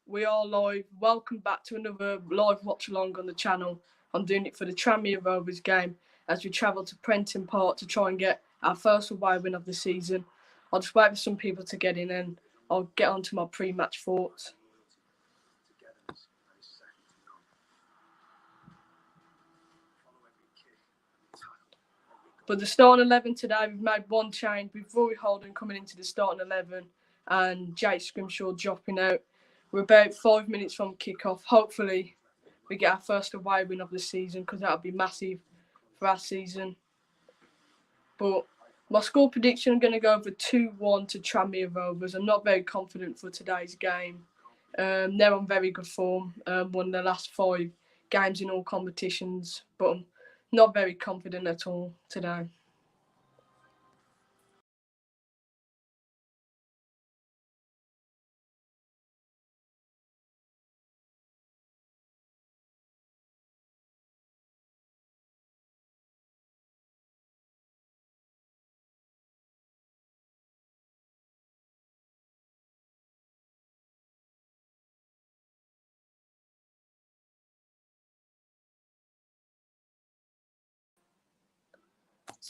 we are live. Welcome back to another live watch along on the channel. I'm doing it for the Tranmere Rovers game as we travel to Prenton Park to try and get our first away win of the season. I'll just wait for some people to get in and I'll get on to my pre-match thoughts. But the starting 11 today, we've made one change with Rory Holden coming into the starting 11 and Jake Scrimshaw dropping out. We're about 5 minutes from kick-off. Hopefully, we get our first away win of the season because that would be massive for our season. But my score prediction, I'm going to go for 2-1 to Tranmere Rovers. I'm not very confident for today's game. They're on very good form, won the last 5 games in all competitions, but I'm not very confident at all today.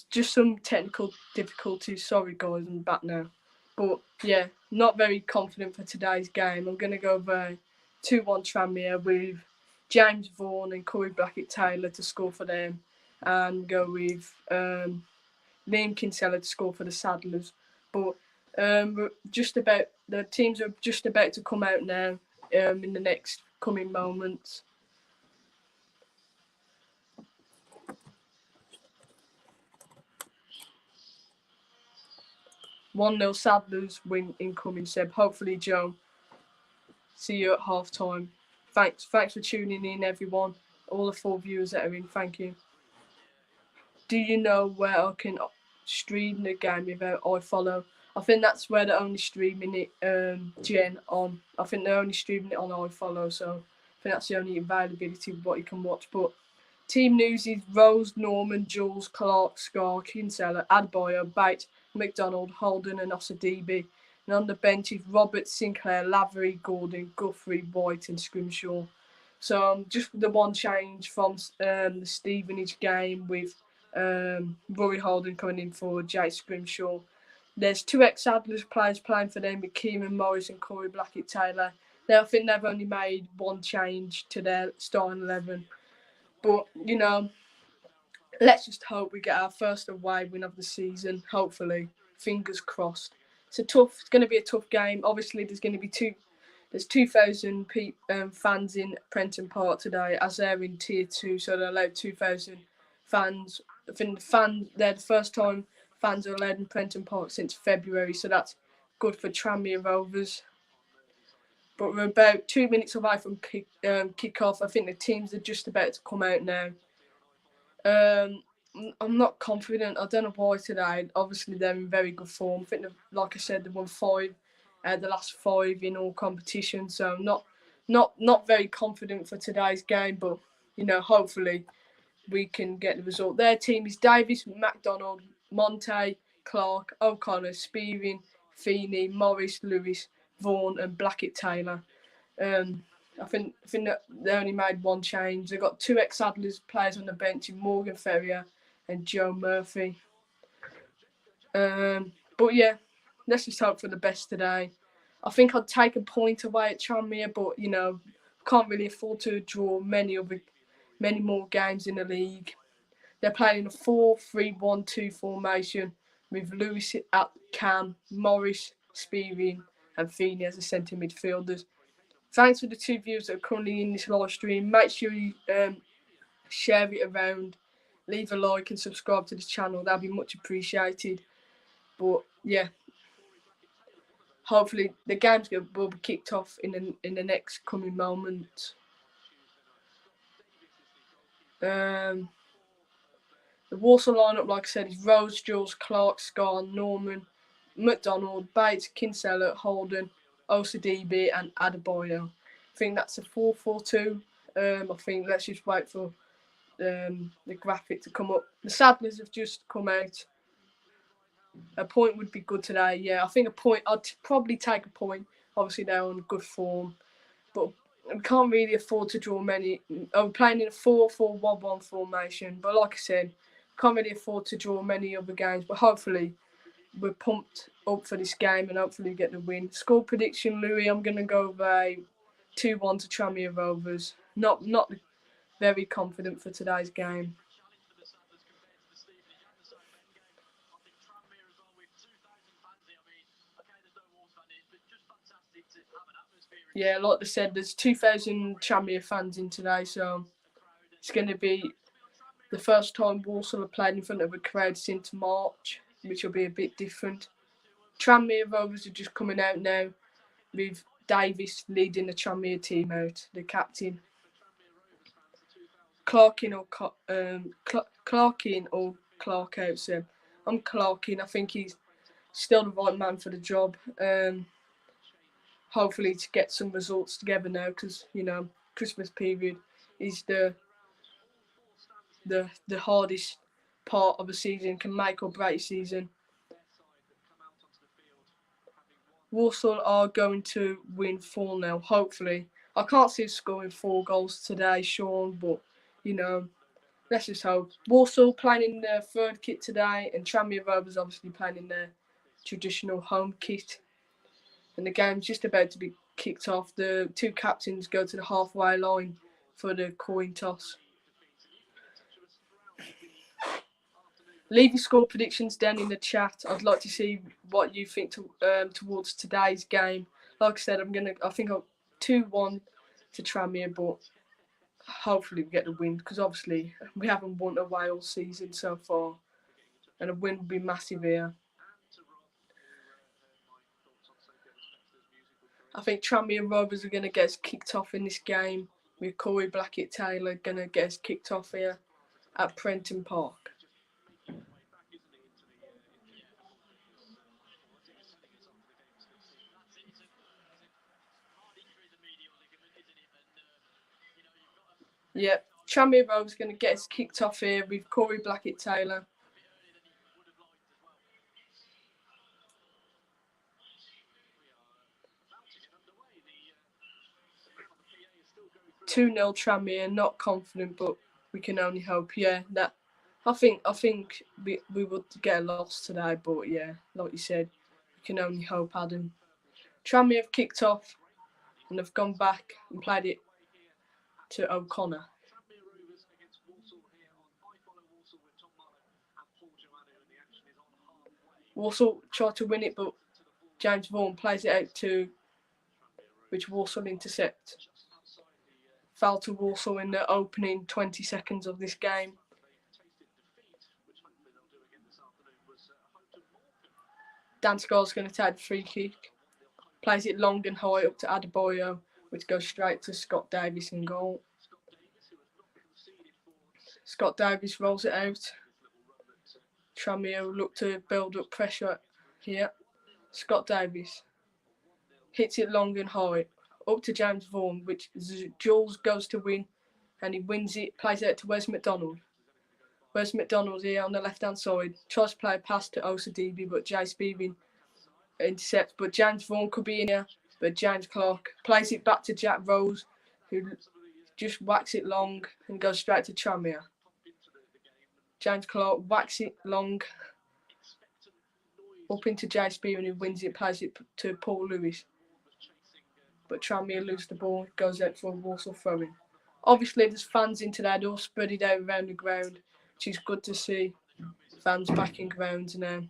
Just some technical difficulties. Sorry, guys, I'm back now. But yeah, not very confident for today's game. I'm going to go over 2-1 Tranmere with James Vaughan and Corey Blackett Taylor to score for them, and go with Liam Kinsella to score for the Saddlers. But the teams are just about to come out now in the next coming moments. 1-0 Saddlers win incoming, Seb. Hopefully, Joe. See you at half time. Thanks for tuning in, everyone. All the 4 viewers that are in, thank you. Do you know where I can stream the game without iFollow? I think that's where they're only streaming it, Jen, on. I think they're only streaming it on iFollow, so I think that's the only availability of what you can watch. But team news is Rose, Norman, Jules, Clark, Scar, Kinsella, Adboyer, Bates, McDonald, Holden and Osadibi. And on the bench is Roberts, Sinclair, Lavery, Gordon, Guthrie, White and Scrimshaw. So just the one change from the Stevenage game with Rory Holden coming in for Jake Scrimshaw. There's 2 ex-Adlers players playing for them with Kieran Morris and Corey Blackett Taylor. I think they've only made one change to their starting 11. But, let's just hope we get our first away win of the season, hopefully. Fingers crossed. It's going to be a tough game. Obviously, there's going to be there's 2,000 fans in Prenton Park today, as they're in Tier 2, so they're allowed 2,000 fans. I think they're the first time fans are allowed in Prenton Park since February, so that's good for Tranmere Rovers. But we're about 2 minutes away from kick-off. I think the teams are just about to come out now. I'm not confident. I don't know why today. Obviously, they're in very good form. I think, like I said, they won 5, the last 5 in all competitions. So I'm not very confident for today's game. But hopefully we can get the result. Their team is Davis, MacDonald, Monte, Clark, O'Connor, Spearing, Feeney, Morris, Lewis, Vaughan, and Blackett Taylor. I think that they only made one change. They've got 2 ex-Adlers players on the bench in Morgan Ferrier and Joe Murphy. But yeah, let's just hope for the best today. I think I'd take a point away at Tranmere, but can't really afford to draw many more games in the league. They're playing in a 4-3-1-2 formation with Lewis at cam, Morris, Spearing, and Feeney as the centre midfielders. Thanks for the 2 viewers that are currently in this live stream. Make sure you share it around, leave a like and subscribe to this channel. That'll be much appreciated. But yeah, hopefully the games will be kicked off in the next coming moments. The Walsall lineup, like I said, is Rose, Jules, Clark, Scar, Norman, McDonald, Bates, Kinsella, Holden, Osadibi and Adebayo. I think that's a 4-4-2. I think let's just wait for the graphic to come up. The Saddlers have just come out. A point would be good today. Yeah, I think a point. I'd probably take a point. Obviously, they're on good form. but we can't really afford to draw many. We're playing in a 4-4-1-1 formation, but like I said, can't really afford to draw many other games. But hopefully, we're pumped up for this game and hopefully get the win. Score prediction, Louis. I'm gonna go by 2-1 to Tranmere Rovers. Not very confident for today's game. Yeah, like they said, there's 2,000 Tranmere fans in today, so it's going to be the first time Walsall have played in front of a crowd since March, which will be a bit different. Tranmere Rovers are just coming out now with Davis leading the Tranmere team out, the captain. Clarkin or Clark out, so I'm Clarkin. I think he's still the right man for the job. Hopefully to get some results together now, because Christmas period is the hardest part of a season, can make or break a season. Walsall are going to win 4-0, hopefully. I can't see us scoring 4 goals today, Sean, but let's just hope. Walsall playing in their third kit today, and Tranmere Rovers obviously playing in their traditional home kit. And the game's just about to be kicked off. The 2 captains go to the halfway line for the coin toss. Leave your score predictions down in the chat. I'd like to see what you think towards today's game. Like I said, I think I'll 2-1 to Tranmere, but hopefully we get the win, because obviously we haven't won away all season so far, and a win would be massive here. I think Tranmere Rovers are going to get us kicked off in this game, with Corey Blackett-Taylor going to get us kicked off here at Prenton Park. Yep, Tranmere Rovers going to get us kicked off here with Corey Blackett-Taylor. Two 0 Tranmere, not confident, but we can only hope. Yeah, that I think we would get a loss today, but yeah, like you said, we can only hope, Adam. Tranmere have kicked off and have gone back and played it to O'Connor. Walsall tried to win it, but James Vaughan plays it out to which Walsall intercept. Foul to Walsall in the opening 20 seconds of this game. Dan Scott's going to take the free kick. Plays it long and high up to Adebayo, which goes straight to Scott Davis in goal. Scott Davis rolls it out. Tranmere look to build up pressure here. Scott Davis hits it long and high up to James Vaughan, which Jules goes to win, and he wins it. Plays it out to Wes McDonald. Wes McDonald here on the left-hand side tries to play a pass to Osadebe, but Jay Spivey intercepts. But James Vaughan could be in here, but James Clark plays it back to Jack Rose, who just whacks it long and goes straight to Tranmere. James Clark whacks it long up into Jay Spivey, who wins it, plays it to Paul Lewis. But Tranmere lose the ball, goes out for a Walsall throw-in. Obviously, there's fans in today, they're all spread it out around the ground, which is good to see. Fans back in grounds now.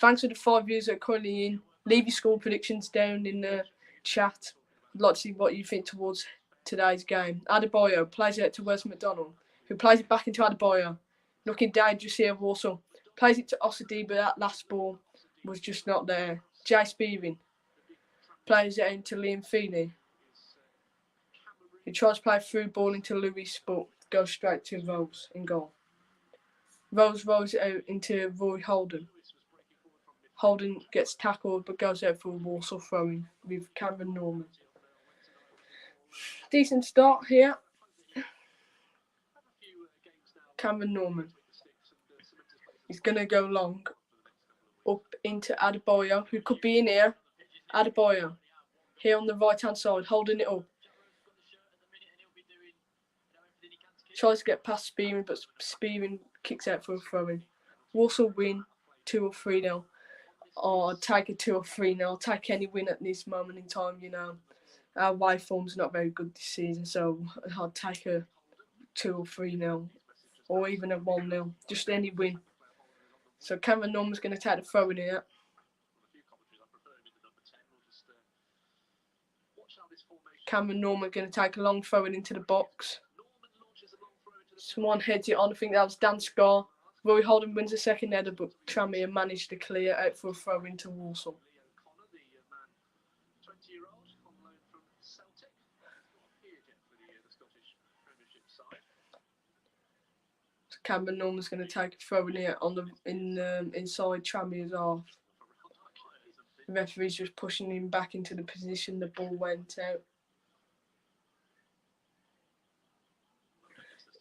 Thanks for the 5 viewers that are currently in. Leave your score predictions down in the chat. I'd like to see what you think towards today's game. Adebayo plays it to Wes McDonald, who plays it back into Adebayo. Looking dangerous here, Walsall. Plays it to Osadebe, but that last ball was just not there. Jay Spivey plays it into Liam Feeney. He tries to play through ball into Lewis, but goes straight to Rose in goal. Rose rolls it out into Roy Holden. Holden gets tackled but goes out for a Walsall throw-in with Cameron Norman. Decent start here. Cameron Norman. He's going to go long up into Adebayo, who could be in here. Adebayo here on the right-hand side, holding it up. Tries to get past Spearing, but Spearing kicks out for a throw-in. Walsall win 2 or 3-0. Oh, I'd take a 2 or 3-0. I'll take any win at this moment in time, you know. Our away form's not very good this season, so I'd take a 2 or 3-0. Or even a 1-0. Just any win. So Cameron Norman's going to take the throw-in here. Cameron Norman going to take a long throw-in into the box. Someone heads it on. I think that was Dan Scar. Roy Holden wins the second header, but Tranmere managed to clear out for a throw-in to Walsall. So Cameron Norman's going to take a throw-in here on the inside Tranmere's half. The referee's just pushing him back into the position the ball went out.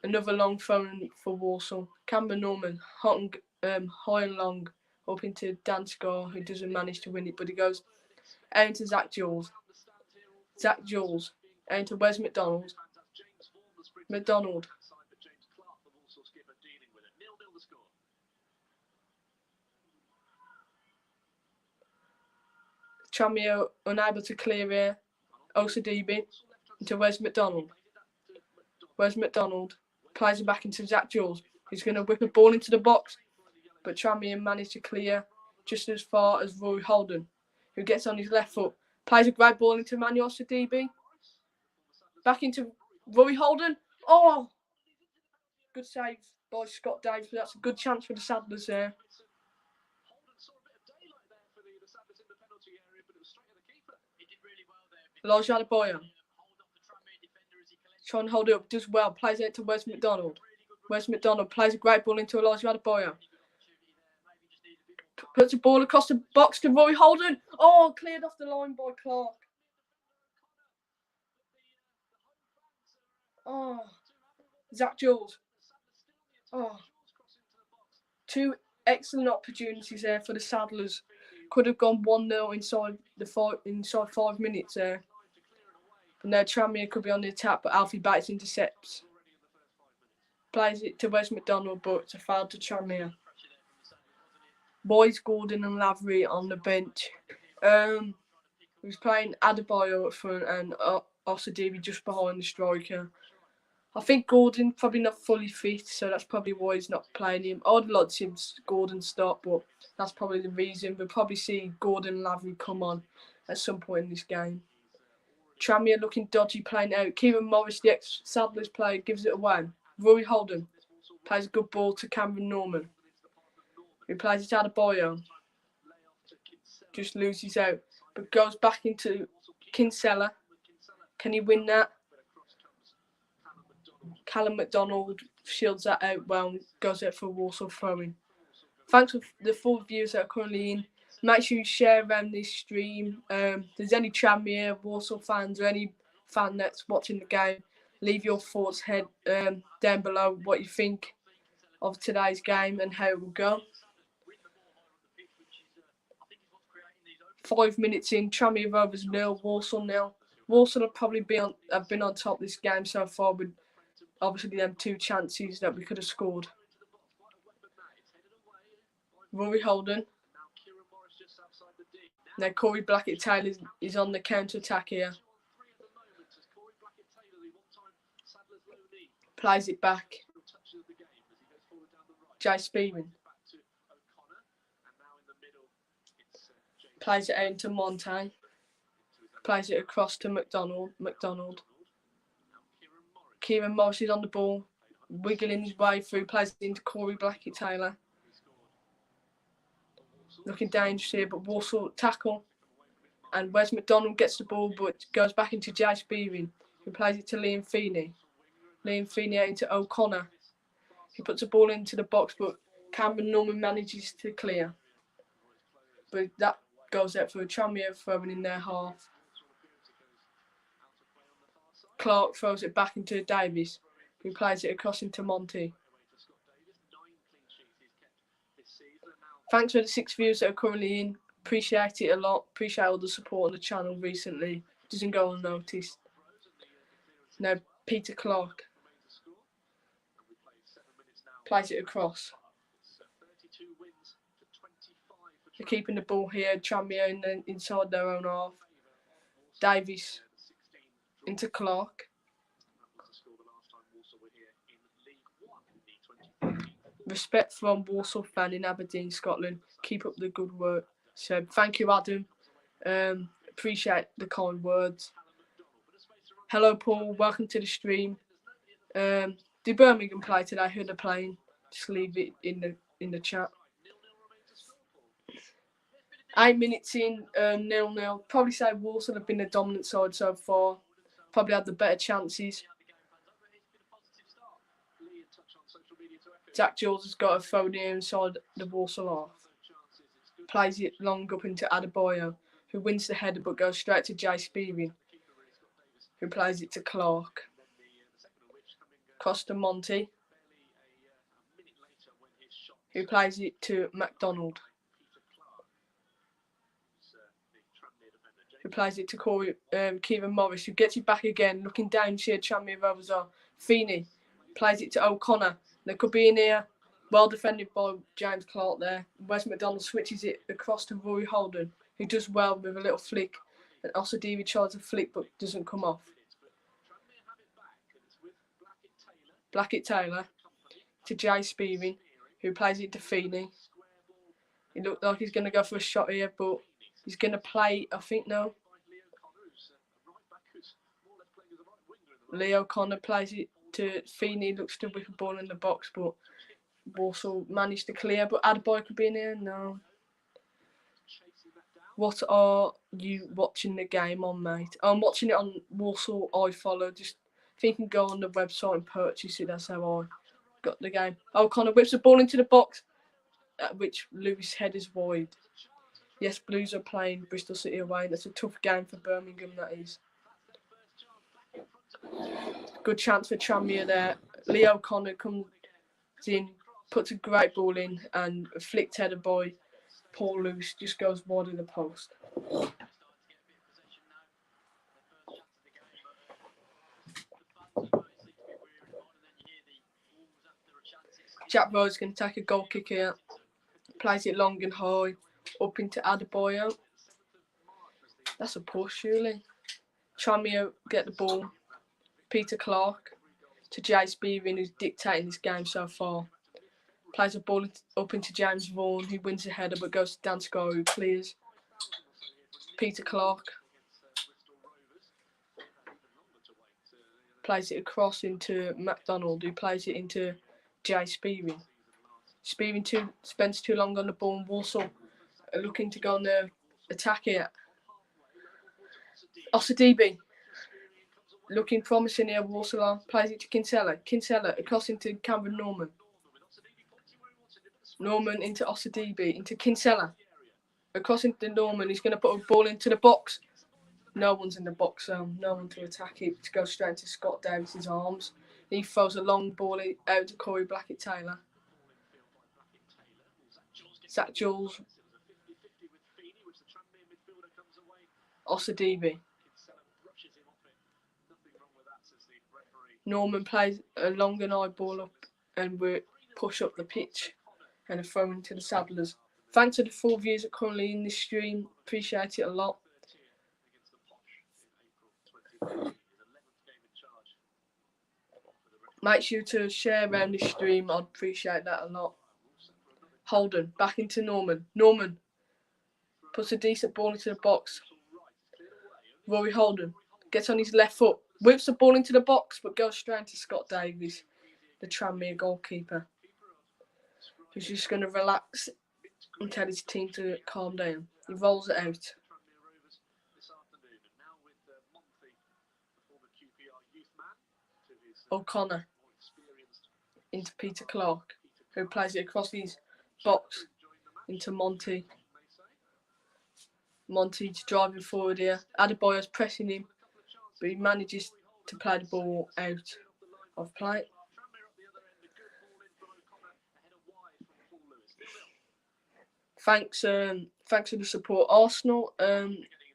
Another long throw for Walsall. Cameron Norman, high and long, up into Dan Scar, who doesn't manage to win it, but he goes out into Zach Jules. Zach Jules, out into Wes McDonald. McDonald. Tranmere unable to clear here. Osadebe into Wes McDonald. Wes McDonald plays it back into Zach Jules. He's going to whip a ball into the box, but Tranmere managed to clear just as far as Roy Holden, who gets on his left foot. Plays a great ball into Manuel Sadibi. Back into Roy Holden. Oh! Good save by Scott Davis. That's a good chance for the Saddlers there. Elijah Adebayo. Trying to hold it up, does well, plays it to Wes McDonald. Wes McDonald plays a great ball into Elijah Adebayo. Puts the ball across the box to Roy Holden. Oh, cleared off the line by Clark. Oh, Zach Jules. Oh, 2 excellent opportunities there for the Saddlers. Could have gone 1-0 inside 5 minutes there. And now Tranmere could be on the attack, but Alfie Bates intercepts. Plays it to Wes McDonald, but it's a foul to Tranmere. Boys Gordon and Lavery on the bench. He was playing Adebayo up front and Osadebe just behind the striker. I think Gordon probably not fully fit, so that's probably why he's not playing him. I'd like to see Gordon start, but that's probably the reason. We'll probably see Gordon and Lavery come on at some point in this game. Tranmere looking dodgy playing out. Kieran Morris, the ex-Saddlers player, gives it away. Roy Holden plays a good ball to Cameron Norman, who plays it out of Adebayo. Just loses out, but goes back into Kinsella. Can he win that? Callum McDonald shields that out well and goes out for Walsall throwing. Thanks for the 4 viewers that are currently in. Make sure you share around this stream. If there's any Tranmere, Walsall fans or any fan that's watching the game, leave your thoughts down below what you think of today's game and how it will go. 5 minutes in, Tranmere Rovers 0, Walsall 0. Walsall have probably have been on top this game so far with obviously them 2 chances that we could have scored. Rory Holden. Now Corey Blackett-Taylor is on the counter-attack here. Plays it back. Jay Spearing. Plays it out into Montagne. Plays it across to McDonald. Kieran Morris is on the ball. Wiggling his way through. Plays it into Corey Blackett-Taylor. Looking dangerous here, but Walsall tackle. And Wes McDonald gets the ball, but goes back into Jay Spearing, who plays it to Liam Feeney. Liam Feeney out into O'Connor. He puts the ball into the box, but Cameron Norman manages to clear. But that goes out for a Tranmere throwing in their half. Clark throws it back into Davies, who plays it across into Monty. Thanks for the 6 viewers that are currently in. Appreciate it a lot. Appreciate all the support on the channel recently. Doesn't go unnoticed. Now Peter Clark plays it across. They're keeping the ball here. Tranmere inside their own half. Davies into Clark. Respect from Walsall fan in Aberdeen, Scotland. Keep up the good work. So thank you, Adam. Appreciate the kind words. Hello, Paul. Welcome to the stream. Do Birmingham play today? Who they're playing? Just leave it in the chat. 8 minutes in, 0-0. Probably say Walsall have been the dominant side so far. Probably had the better chances. Zach Jules has got a throw near inside the Walsall half. Plays it long up into Adebayo, who wins the header but goes straight to Jay Spearing, who plays it to Clark. Cross to Monty, who plays it to McDonald, who plays it to Kieran Morris, who gets it back again, looking down to Tranmere Rovers are. Feeney plays it to O'Connor. There could be in here. Well defended by James Clark there. Wes McDonald switches it across to Rory Holden, who does well with a little flick. And Osadivi tries a flick but doesn't come off. Blackett Taylor to Jay Spearing, who plays it to Feeney. He looked like he's going to go for a shot here, but he's going to play, I think, no. Leo O'Connor plays it to Feeney, looks to whip a ball in the box, but Walsall managed to clear. But Adebayo could be in here? No. What are you watching the game on, mate? I'm watching it on Walsall iFollow. Just think you can go on the website and purchase it. That's how I got the game. O'Connor whips the ball into the box, at which Lewis headers wide. Yes, Blues are playing Bristol City away. That's a tough game for Birmingham, that is. Good chance for Tranmere there. Leo O'Connor comes in, puts a great ball in, and a flicked header by Paul Lewis just goes wide of the post. Jack Rhodes can take a goal kick here. Plays it long and high, up into Adebayo. That's a push, surely. Tranmere get the ball. Peter Clark to Jay Spearing, who's dictating this game so far. Plays the ball up into James Vaughan, who wins the header but goes to Dan Scar, who clears. Peter Clark plays it across into McDonald, who plays it into Jay Spearing. Spearing spends too long on the ball, and Walsall are looking to go on the attack here. Osadibi looking promising here. Walsall plays it to Kinsella. Kinsella across into Cameron Norman. Norman into Osadibi, into Kinsella. Across into Norman, he's going to put a ball into the box. No one's in the box, so no one to attack it. To go straight into Scott Davis's arms. He throws a long ball out to Corey Blackett Taylor. Zach Jules. Osadibi. Norman plays a long and high ball up and we push up the pitch and a throw into the Saddlers. Thanks to the 4 viewers that are currently in this stream. Appreciate it a lot. Make sure to share around this stream. I'd appreciate that a lot. Holden back into Norman. Norman puts a decent ball into the box. Rory Holden gets on his left foot, whips the ball into the box, but goes straight to Scott Davies, the Tranmere goalkeeper, who's just going to relax and tell his team to calm down. He rolls it out. O'Connor into Peter Clark, who plays it across his box into Monty. Monty's driving forward here. Adebayo's pressing him, but he manages to play the ball out of play. Thanks Thanks for the support. Arsenal,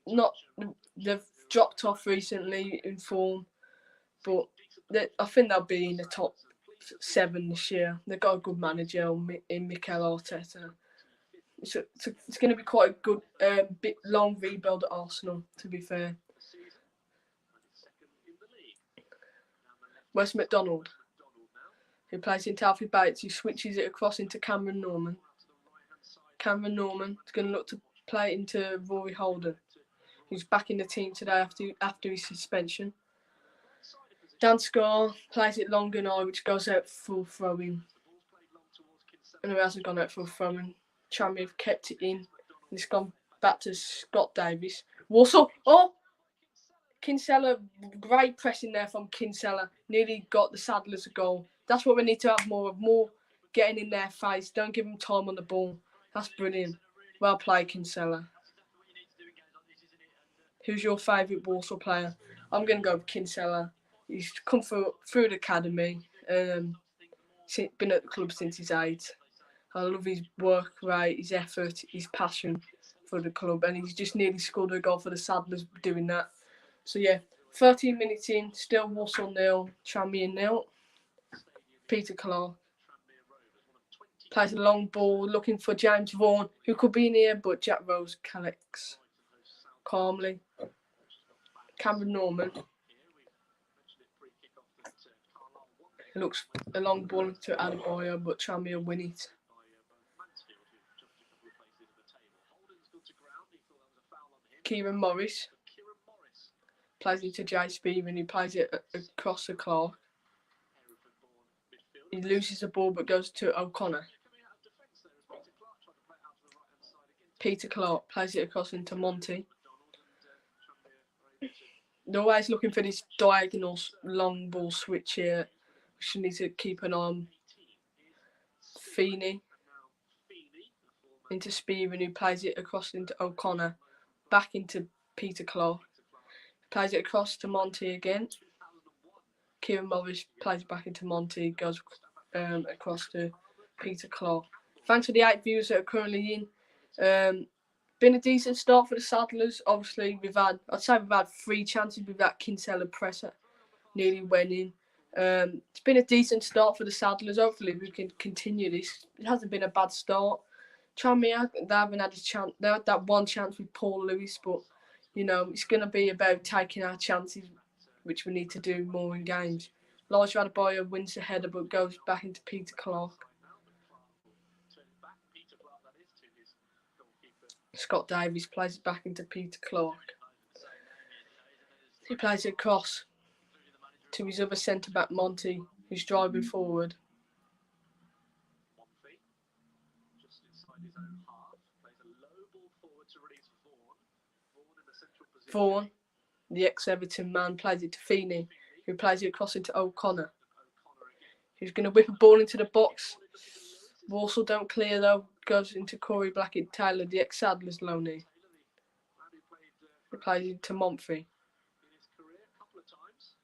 not they've dropped off recently in form, but I think they'll be in the top 7 this year. They've got a good manager in Mikel Arteta. It's going to be quite a good, bit long rebuild at Arsenal, to be fair. Wes McDonald, who plays into Alfie Bates, who switches it across into Cameron Norman. Cameron Norman is going to look to play it into Rory Holden, who's back in the team today after his suspension. Dan Scar plays it long and high, which goes out for throwing. And it hasn't gone out for throwing. Tranmere have kept it in. And it's gone back to Scott Davis. Walsall. Oh! Kinsella, great pressing there from Kinsella. Nearly got the Saddlers a goal. That's what we need to have more of. More getting in their face. Don't give them time on the ball. That's brilliant. Well played, Kinsella. Who's your favourite Walsall player? I'm going to go with Kinsella. He's come through the academy. Been at the club since he's 8. I love his work rate, his effort, his passion for the club, and he's just nearly scored a goal for the Saddlers doing that. So yeah, 13 minutes in, still Walsall 0, Tranmere 0. Peter Clark plays a long ball, looking for James Vaughan, who could be in here, but Jack Rose collects calmly. Cameron Norman looks a long ball to Adebayo, but Tranmere win it. Kieran Morris plays it to Jay Speven, who plays it across to Clark. He loses the ball but goes to O'Connor. Peter Clark plays it across into Monty. They're always looking for this diagonal long ball switch here, which you need to keep an eye on. Feeney into Speven, who plays it across into O'Connor. Back into Peter Clark. Plays it across to Monty again. Kieran Morris plays it back into Monty, goes across to Peter Clark. Thanks for the 8 viewers that are currently in. Been a decent start for the Saddlers. Obviously, I'd say we've had 3 chances with that Kinsella presser. Nearly went in. It's been a decent start for the Saddlers. Hopefully, we can continue this. It hasn't been a bad start. Tranmere, they haven't had a chance. They had that one chance with Paul Lewis, but you know it's going to be about taking our chances, which we need to do more in games. Elijah Adebayo wins the header, but goes back into Peter Clark. Scott Davies plays it back into Peter Clark. He plays it across to his other centre-back, Monty, who's driving forward. Vaughan, the ex-Everton man, plays it to Feeney, who plays it across into O'Connor, who's going to whip a ball into the box. Walsall don't clear though, goes into Corey Blackett-Taylor, the ex-Saddlers loanee. He plays it to Montfrey.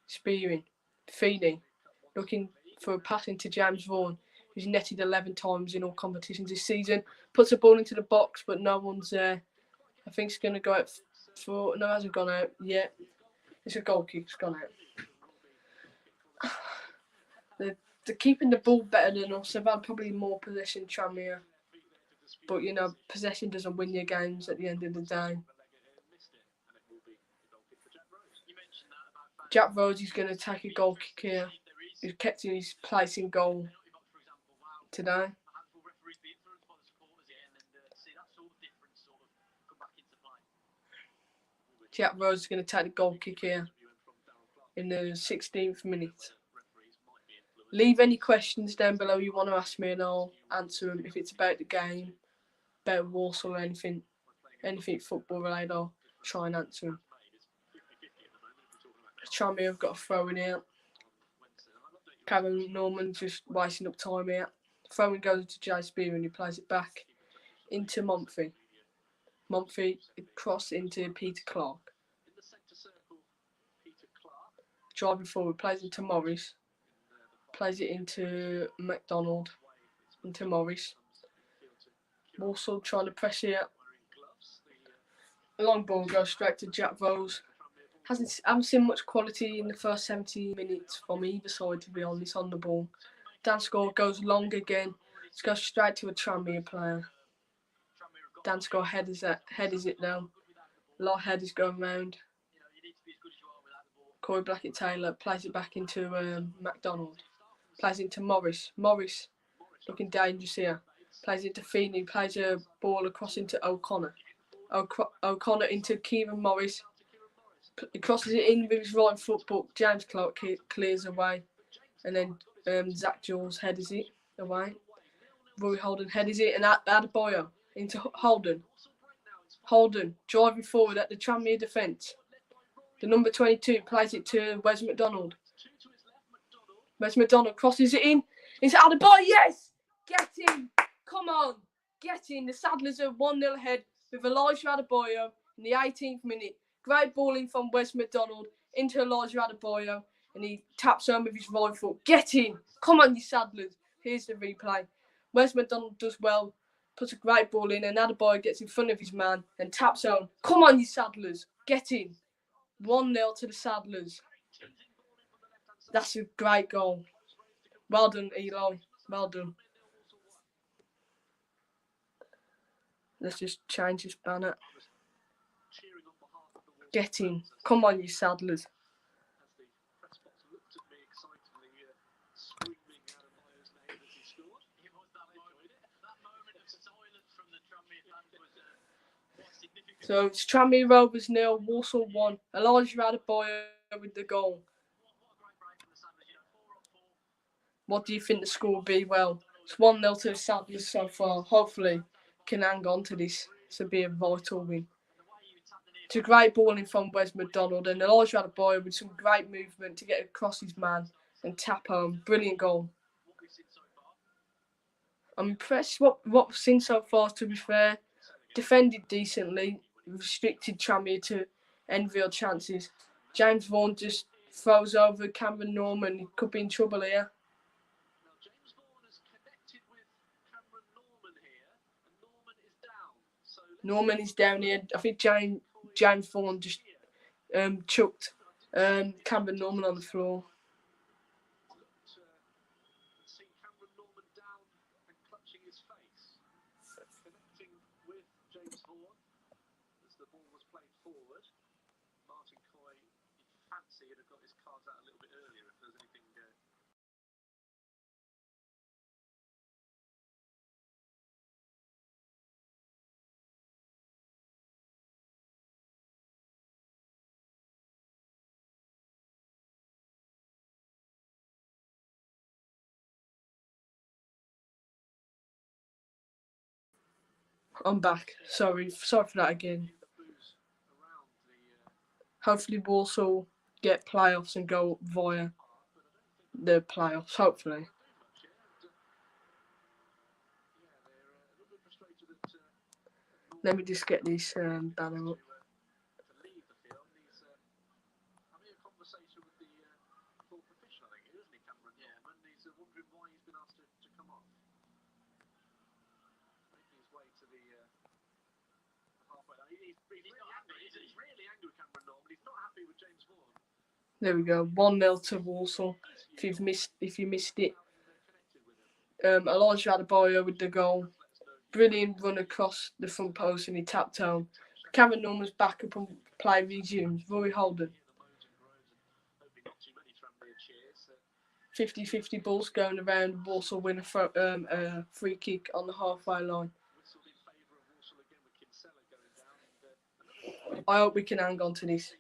Spearing, Feeney, looking for a pass into James Vaughan, who's netted 11 times in all competitions this season. Puts the ball into the box, but no one's there. I think it's going to go out for... No, it hasn't gone out yet. It's a goal kick. It's gone out. They're keeping the ball better than us. They've had probably more possession, Tranmere. But, you know, possession doesn't win your games at the end of the day. Jack Rose is going to take a goal kick here. He's kept his place in goal today. Jack Rose is going to take the goal kick here in the 16th minute. Leave any questions down below you want to ask me and I'll answer them. If it's about the game, about Walsall or anything football related, I'll try and answer them. Tranmere have got a throw in here. Cameron Norman's just wasting up time here. Throw in goes to Jay Spear and he plays it back into Montfrey. Montfrey cross into Peter Clark. Driving forward, plays into Morris. Plays it into McDonald. Into Morris. Walsall trying to press here. A long ball goes straight to Jack Rose. Haven't seen much quality in the first 70 minutes from either side, to be honest, on the ball. Dan score goes long again. It goes straight to a Tranmere player. Dan score headers it now. A lot of headers going round. Corey Blackett-Taylor plays it back into McDonald. Plays it into Morris. Morris looking dangerous here. Plays it to Feeney. Plays a ball across into O'Connor. O'Connor into Kieran Morris. He crosses it in with his right foot, but James Clark clears away. And then Zach Jules headers it away. Rory Holden headers it, and Adebayo into Holden. Holden driving forward at the Tranmere defence. The number 22 plays it to Wes McDonald. Wes McDonald crosses it in. It's Adebayo, yes! Get in! Come on! Get in! The Saddlers are 1-0 ahead with Elijah Adebayo in the 18th minute. Great ball in from Wes McDonald into Elijah Adebayo, and he taps home with his right foot. Get in! Come on, you Saddlers! Here's the replay. Wes McDonald does well, puts a great ball in, and Adebayo gets in front of his man and taps home. Come on, you Saddlers! Get in! 1-0 to the Saddlers. That's a great goal. Well done, Eli. Well done. Let's just change this banner. Get in. Come on, you Saddlers. So it's Tranmere Rovers 0, Walsall 1. Elijah Adebayo with the goal. What do you think the score will be? Well, it's 1-0 to the Saddlers so far. Hopefully, can hang on to this. This will be a vital win. It's a great ball in from Wes McDonald, and Elijah Adebayo with some great movement to get across his man and tap home. Brilliant goal. I'm impressed what we've seen so far, to be fair. Defended decently, restricted Tranmere to end-real chances. James Vaughan just throws over Cameron Norman. He could be in trouble here. Norman is down here. I think James Vaughan just chucked Cameron Norman on the floor. I'm back. Sorry for that again. Hopefully Walsall get playoffs and go via the playoffs, hopefully. Let me just get this banner up. There we go. 1-0 to Walsall. If you missed it. Elijah Adebayo with the goal. Brilliant run across the front post and he tapped home. Cameron Norman's back up and play resumes. Rory Holden. 50-50 balls going around. Walsall win a free kick on the halfway line. I hope we can hang on to this.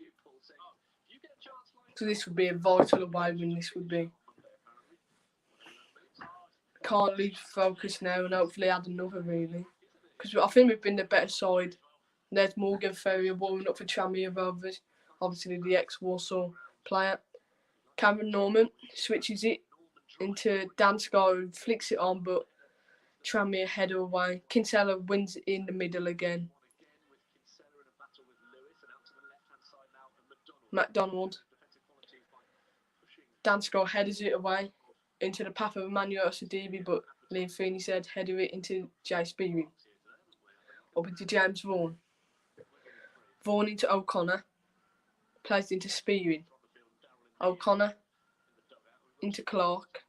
So this would be a vital away win. This would be. Can't lose focus now and hopefully add another, really. Because I think we've been the better side. There's Morgan Ferrier warming up for Tranmere Rovers. Obviously the ex-Walsall player. Cameron Norman switches it into Dan Scar and flicks it on, but Tranmere header away. Kinsella wins in the middle again. McDonald. Dan Scar headers it away into the path of Emmanuel Sadibi, but Liam Feeney said header it into Jay Speary. Up into James Vaughan. Vaughan into O'Connor. Plays into Spearing. O'Connor into Clark.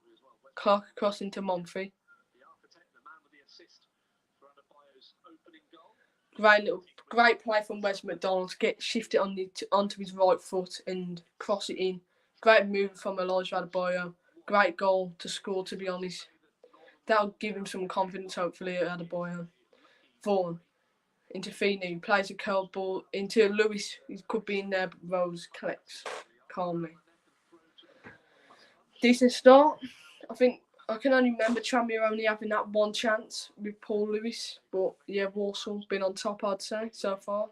Clark across into Monfrey. Great play from Wes McDonald to get shifted onto his right foot and cross it in. Great move from Elijah Adebayo. Great goal to score, to be honest. That'll give him some confidence, hopefully, at Adebayo. Vaughan into Feeney. Plays a curl ball into Lewis. He could be in there, but Rose collects calmly. Decent start. I think I can only remember Tranmere only having that one chance with Paul Lewis. But yeah, Walsall's been on top, I'd say, so far.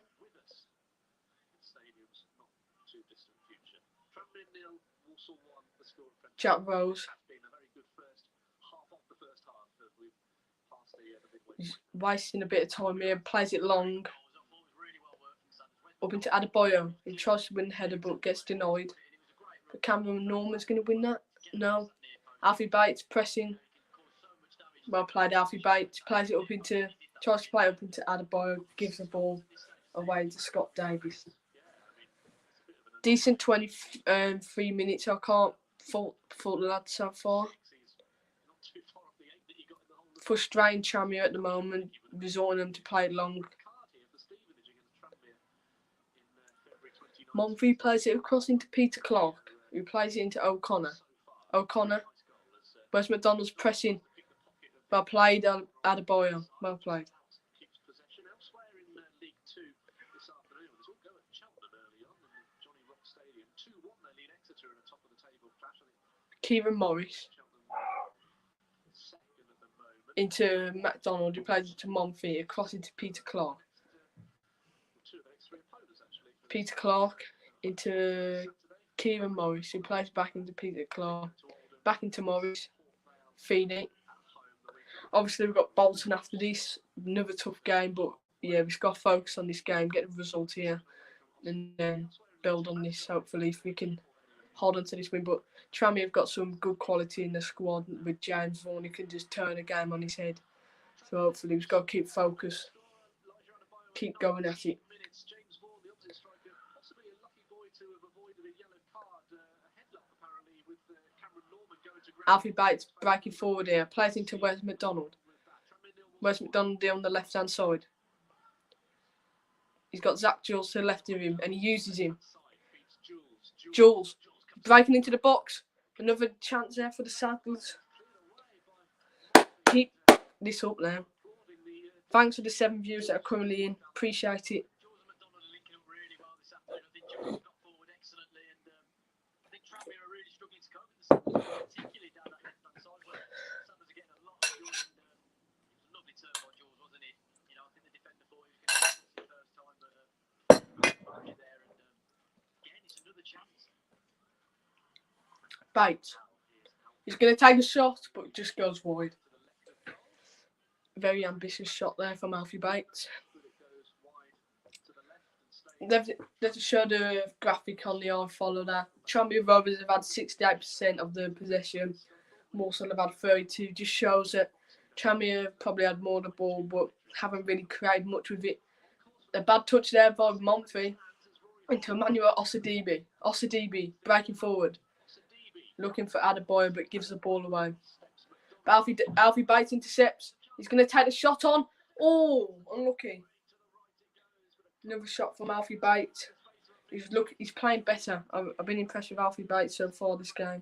Jack Rose. He's wasting a bit of time here. Plays it long. Up into Adebayo. He tries to win the header but gets denied. But Cameron Norman's going to win that? No. Alfie Bates pressing. Well played, Alfie Bates. Tries to play it up into Adebayo. Gives the ball away to Scott Davis. Decent 23 minutes. I can't fault the lads so far. Frustrating Tranmere at the moment, resorting them to play it long. Monfrey plays it across into Peter Clark, who plays it into O'Connor. Wes McDonald's pressing. Well played, Adebayo. Well played. Kieran Morris into McDonald, who plays it to Monfrey, across into Peter Clark. Peter Clark into Kieran Morris, who plays back into Peter Clark. Back into Morris. Feeney. Obviously, we've got Bolton after this. Another tough game, but yeah, we've got to focus on this game, get the result here, and then build on this, hopefully, if we can hold on to this win. But Tranmere have got some good quality in the squad with James Vaughan, who can just turn a game on his head. So hopefully we've got to keep focused, keep going at it. Alfie Bates breaking forward here, plays into Wes McDonald. Wes McDonald on the left-hand side. He's got Zach Jules to the left of him, and he uses him. Jules breaking into the box. Another chance there for the Saddles. Keep this up now. Thanks for the 7 viewers that are currently in. Appreciate it. Bates. He's going to take a shot, but it just goes wide. Very ambitious shot there from Alfie Bates. They've showed a graphic on the iFollow that Tranmere Rovers have had 68% of the possession. Walsall have had 32. Just shows that Tranmere probably had more of the ball, but haven't really created much with it. A bad touch there by Monfrey into Emmanuel Osadibe. Osadibe breaking forward, looking for Adebayo, but gives the ball away. But Alfie Bates intercepts. He's going to take the shot on. Oh, unlucky. Another shot from Alfie Bates. He's playing better. I've been impressed with Alfie Bates so far this game.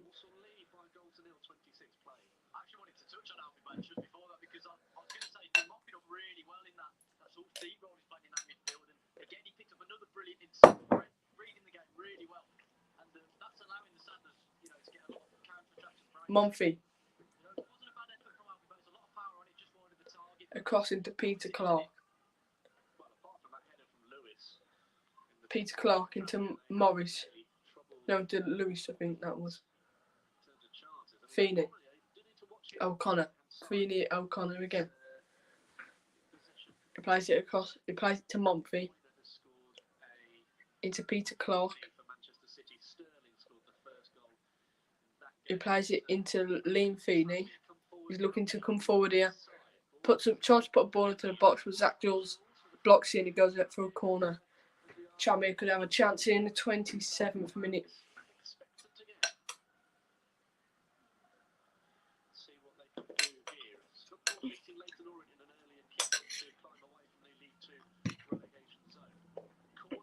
Monfrey. Across into Peter Clark. Peter Clark into Morris. No, to Lewis, I think that was. Feeney. O'Connor. Feeney, O'Connor again. He plays it across. He plays it to Monfrey. Into Peter Clark. He plays it into Liam Feeney. He's looking to come forward here. Tries to put a ball into the box, but Zach Jules blocks it and it goes out for a corner. Tranmere could have a chance in the 27th minute.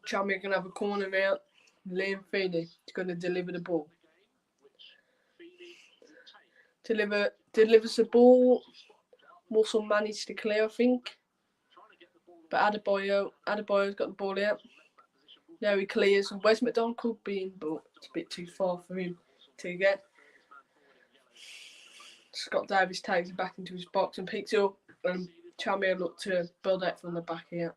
Tranmere can have a corner out. Liam Feeney is going to deliver the ball. Delivers the ball. Walsall managed to clear, I think. But Adebayo's got the ball out. Now he clears. And Wes McDonald could be in, but it's a bit too far for him to get. Scott Davis takes it back into his box and picks it up. And Tranmere look to build out from the back here.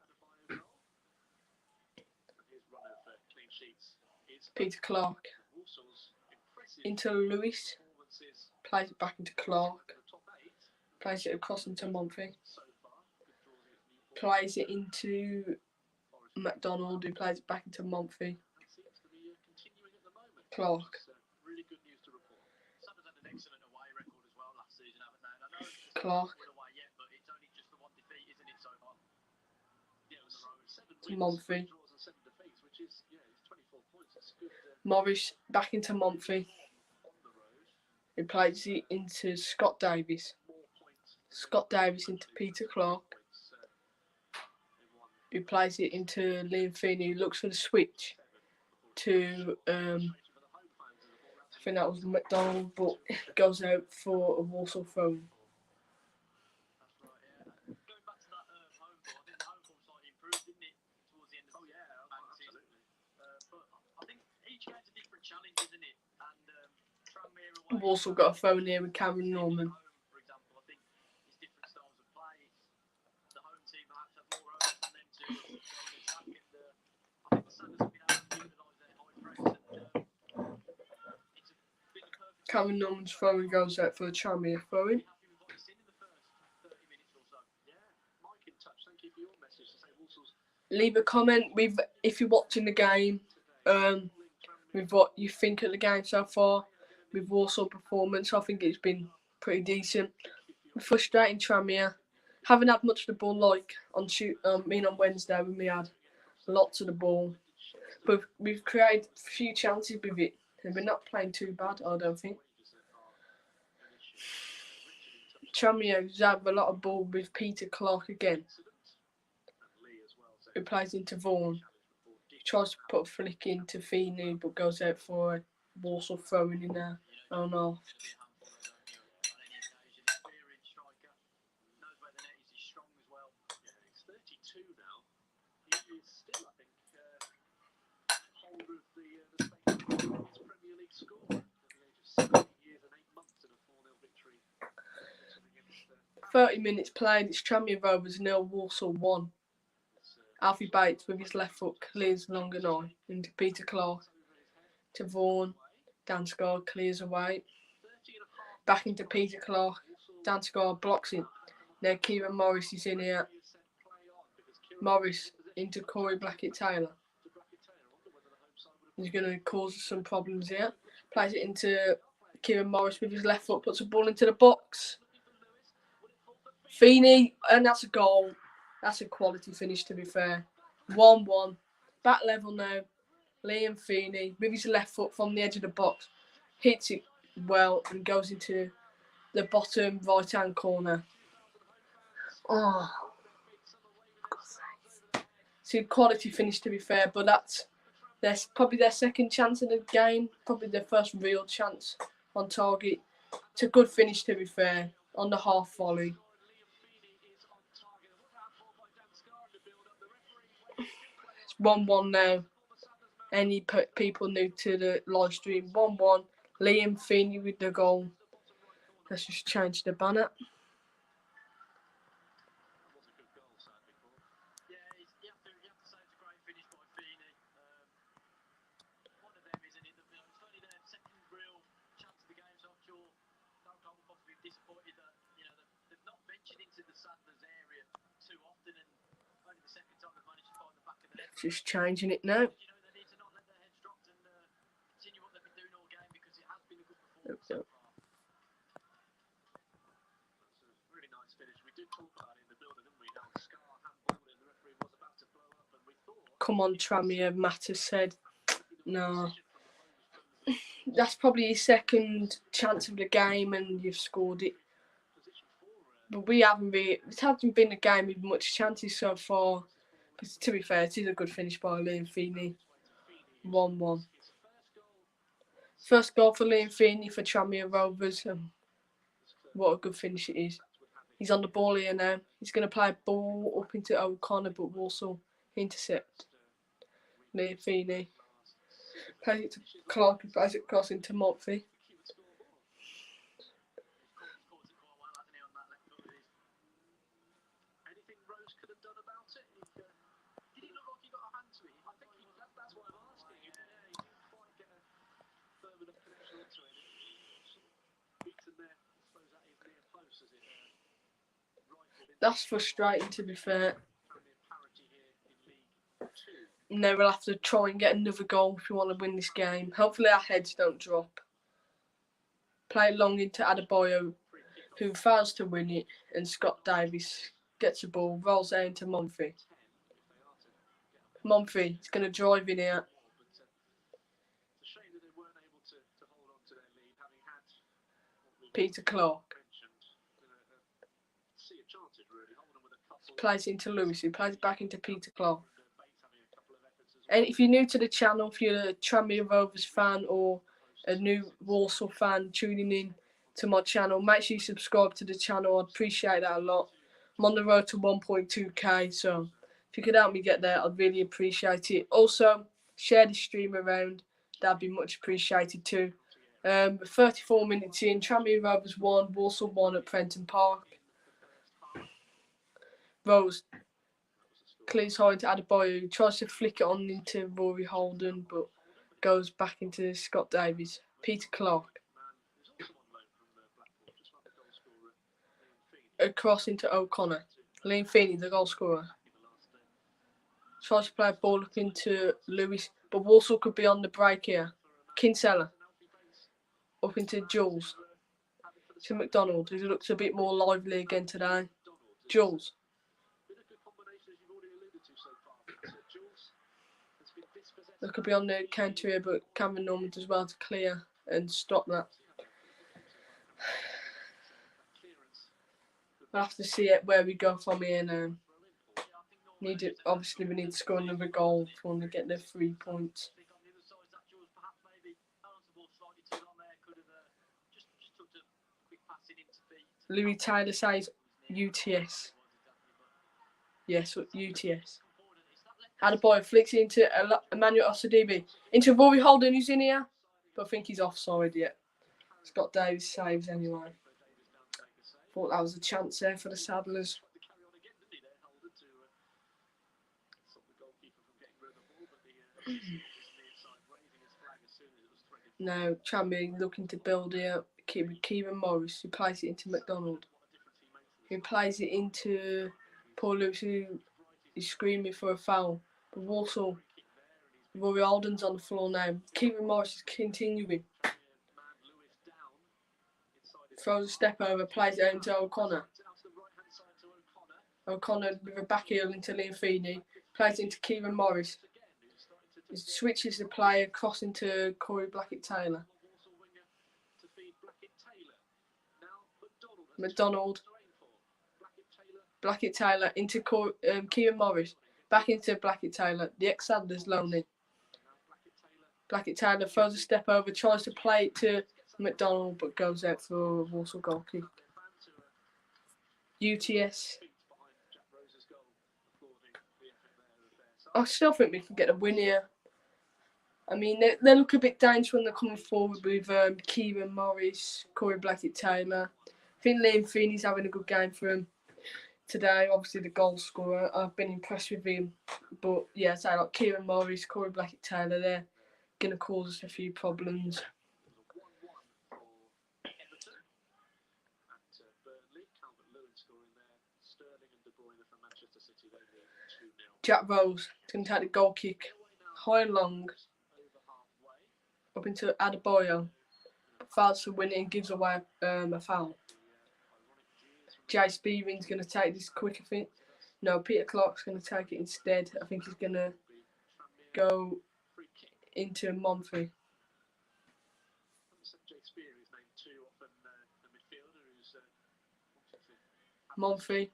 Peter Clark into Lewis. Plays it back into Clark. Plays it across into Monfrey. Plays it into McDonald, who plays it back into Monfrey. Clark. Clark. To Monfrey. Morris back into Monfrey. He plays it into Scott Davis. Scott Davis into Peter Clark. Who plays it into Liam Feeney, who looks for the switch to I think that was McDonald, but goes out for a Walsall throw. Walsall got a phone here with Cameron Norman. Cameron Norman's throwing goes out for a Tranmere throwing. Leave a comment with if you're watching the game, with what you think of the game so far, with Walsall performance. I think it's been pretty decent. Frustrating Tranmere. Haven't had much of the ball like on Wednesday when we had lots of the ball. But we've created a few chances with it. And we're not playing too bad, I don't think. Tranmere have a lot of ball with Peter Clark again. Who plays into Vaughan. He tries to put a flick into Feeney, but goes out for a Walsall throwing in there. Oh no. .30 minutes played, it's Tranmere Rovers 0, Walsall 1. Alfie Bates with his left foot clears long and on into Peter Clark. To Vaughan. Dansgaard clears away. Back into Peter Clark. Dansgaard blocks it. Now Kieran Morris is in here. Morris into Corey Blackett-Taylor. He's going to cause some problems here. Plays it into Kieran Morris with his left foot. Puts the ball into the box. Feeney, and that's a goal. That's a quality finish, to be fair. 1-1. Back level now. Liam Feeney with his left foot from the edge of the box. Hits it well and goes into the bottom right-hand corner. Oh. It's a quality finish, to be fair, but that's probably their second chance in the game. Probably their first real chance on target. It's a good finish, to be fair, on the half volley. It's 1-1 now. Any people new to the live stream, 1-1. Liam Feeney with the goal. Let's just change the banner. Just changing it now. Yep. come on, Tranmere, Matt has said. No. That's probably your second chance of the game and you've scored it. But we haven't really... It hasn't been a game with much chances so far. But to be fair, it is a good finish by Liam Feeney. 1-1. First goal for Liam Feeney for Tranmere Rovers. What a good finish it is. He's on the ball here now. He's going to play a ball up into O'Connor, but Walsall intercept. Liam Feeney. Plays it to Clark, who plays it across into Monfy. That's frustrating, to be fair. Now we'll have to try and get another goal if we want to win this game. Hopefully our heads don't drop. Play it long into Adebayo, who fails to win it, and Scott Davis gets the ball, rolls out into Monfy. Monfy is going to drive in here. Peter Clark. Plays into Lewis, who plays back into Peter Clark. And if you're new to the channel, if you're a Tranmere Rovers fan or a new Walsall fan tuning in to my channel, make sure you subscribe to the channel. I'd appreciate that a lot. I'm on the road to 1.2k, so if you could help me get there, I'd really appreciate it. Also, share the stream around. That'd be much appreciated too. 34 minutes in, Tranmere Rovers 1, Walsall 1 at Prenton Park. Rose clears high into Adebayo, tries to flick it on into Rory Holden, but goes back into Scott Davies. Peter Clark. Across into O'Connor. Liam Feeney, the goal scorer. Tries to play a ball up into Lewis, but Walsall could be on the break here. Kinsella. Up into Jules. To McDonald, who looks a bit more lively again today. Jules. They could be on the counter here, but Cameron Norman does well to clear and stop that. We'll have to see it where we go from here now. Obviously, we need to score another goal if we want to get the 3 points. Louis Taylor says UTS. Yes, UTS. Adebayo flicks into Emmanuel Osadibe. Into Rory Holden, who's in here. But I think he's offside yet. Scott Davis saves anyway. Thought that was a chance there for the Saddlers. Now, Tranmere looking to build here. Kieran Morris, who plays it into McDonald. Who plays it into Paul Lewis, who is screaming for a foul. But Walsall, Rory Holden's on the floor now. Kieran Morris is continuing. Throws a step over, plays it into O'Connor. O'Connor with a back heel into Liam Feeney. Plays it into Kieran Morris. He switches the play across into Corey Blackett-Taylor. McDonald. Blackett-Taylor into Kieran Morris. Back into Blackett-Taylor. The ex-Saddlers lonely. Blackett-Taylor throws a step over, tries to play it to McDonald, but goes out for a Walsall goal kick. UTS. I still think we can get a win here. I mean, they look a bit dangerous when they're coming forward with Kieran Morris, Corey Blackett-Taylor. I think Liam Feeney's having a good game for him today. Obviously, the goal scorer. I've been impressed with him. But yeah, so like Kieran Morris, Corey Blackett-Taylor, they're going to cause us a few problems. Jack Rose is going to take the goal kick. High and long. Up into Adebayo. Fails to win it and gives away a foul. Jay Spearing's going to take this quicker thing. No, Peter Clark's going to take it instead. I think he's going to go into Monfrey. Monfrey,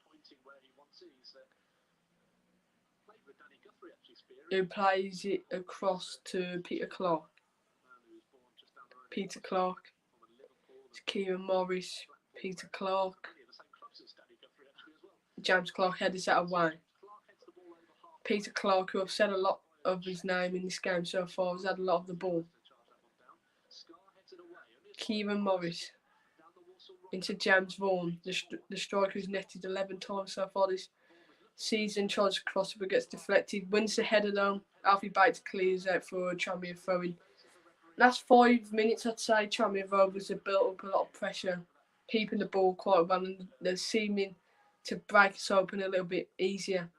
who plays it across to Peter Clark. Peter Clark, it's Kieran Morris, Peter Clark. James Clark headers that away. Peter Clark, who I've said a lot of his name in this game so far, has had a lot of the ball. Kieran Morris into James Vaughan, the striker who's netted 11 times so far this season. Tries to cross it but gets deflected. Wins the header though. Alfie Bates clears out for a Tranmere throw-in. Last 5 minutes, I'd say Tranmere Rovers have built up a lot of pressure, keeping the ball quite well, and they're seeming to break us open a little bit easier.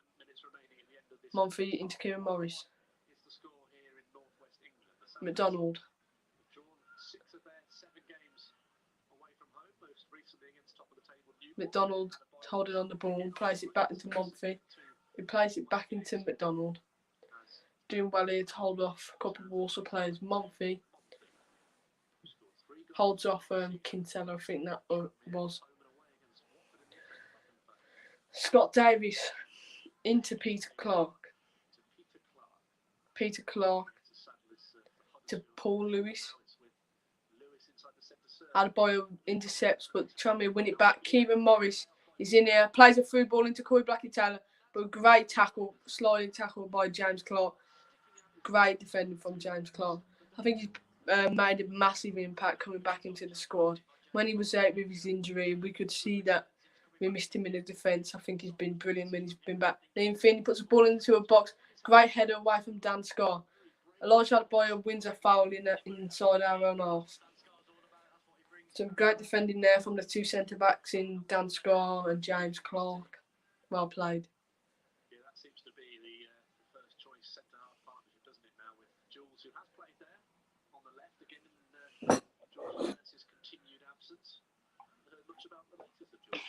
Monfrey into Kieran Morris. McDonald. McDonald holding on the ball, plays it back into Monfrey. He plays it back into McDonald. Doing well here to hold off a couple of Walsall players. Monfrey holds off Kinsella, I think that was. Scott Davis into Peter Clark. Peter Clark to Paul Lewis. Adebayo intercepts, but Tranmere win it back. Kieran Morris is in here, plays a through ball into Corey Blackie-Taylor, but a great tackle, sliding tackle by James Clark. Great defending from James Clark. I think he's made a massive impact coming back into the squad. When he was out with his injury, we could see that we missed him in the defence. I think he's been brilliant when he's been back. Liam Finn puts the ball into a box. Great header away from Dan Scar. Elijah Adebayo wins a foul inside our own half. Some great defending there from the two centre-backs in Dan Scar and James Clark. Well played. Yeah, that seems to be the first choice centre-half partnership, doesn't it, now, with Jules, who has played there on the left again in George's continued absence. I haven't heard much about the latest of Jules,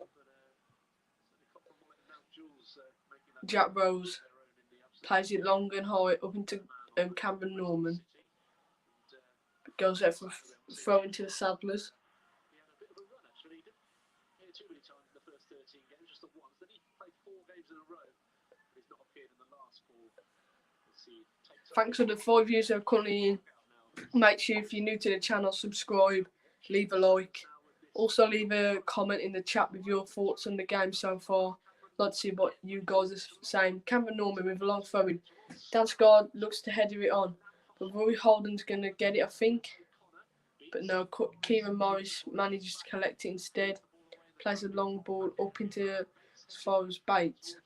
but certainly come from what now Jules making that. Jack Rose plays it long and high up into Cameron Norman. Goes there for throw into the Saddlers. He had a bit of a run, actually. He didn't appear too many times in the first 13 games, just the once. Then he played 4 games in a row, but he's not appeared in the last 4. Thanks for the 5 views that are currently in. Make sure if you're new to the channel, subscribe, leave a like. Also leave a comment in the chat with your thoughts on the game so far. I'd like to see what you guys are saying. Cameron Norman with a long throw-in. Dan Scar looks to header it on. But Rory Holden's going to get it, I think. But no, Kieran Morris manages to collect it instead. Plays a long ball up into as far as Bates.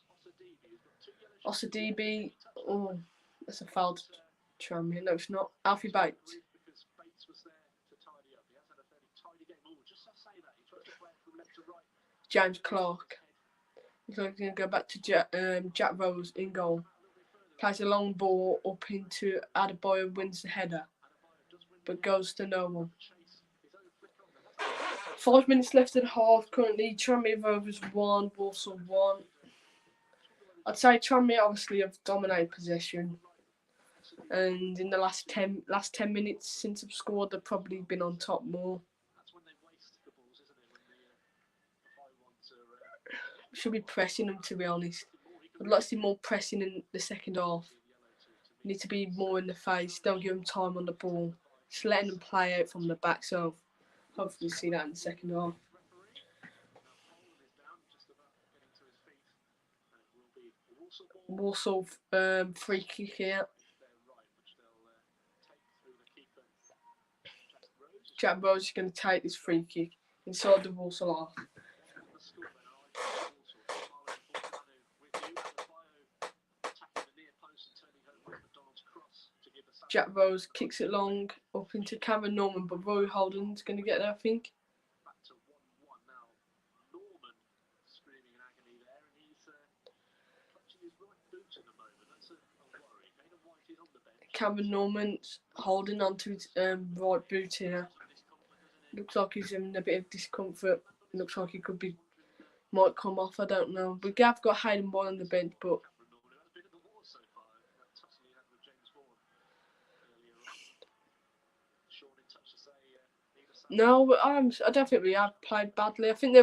Osadibi. Oh, that's a foul to Tranmere. No, it's not. Alfie Bates. James Clark. He's going to go back to Jack Rose in goal. Plays a long ball up into Adebayo, wins the header, but goes to no one. 5 minutes left at half. Currently, Tranmere Rovers 1, Walsall 1. I'd say Tranmere obviously have dominated possession, and in the last 10 minutes since they've scored, they've probably been on top more. Should be pressing them, to be honest. I'd like to see more pressing in the second half. Need to be more in the face. Don't give them time on the ball. Just letting them play out from the back. So hopefully see that in the second half. Walsall free kick here. Jack Rose is going to take this free kick inside the Walsall half. Jack Rose kicks it long up into Cameron Norman, but Roy Holden's going to get there, I think. Back to 1-1 now. Norman screaming in agony there, and he's clutching his right boot at the moment. That's a worry. Nathan White is on the bench. Cameron Norman's holding on to his right boot here. Looks like he's in a bit of discomfort. Looks like he might come off, I don't know. We have got Hayden Boyle on the bench, but No, I don't think we have played badly. I think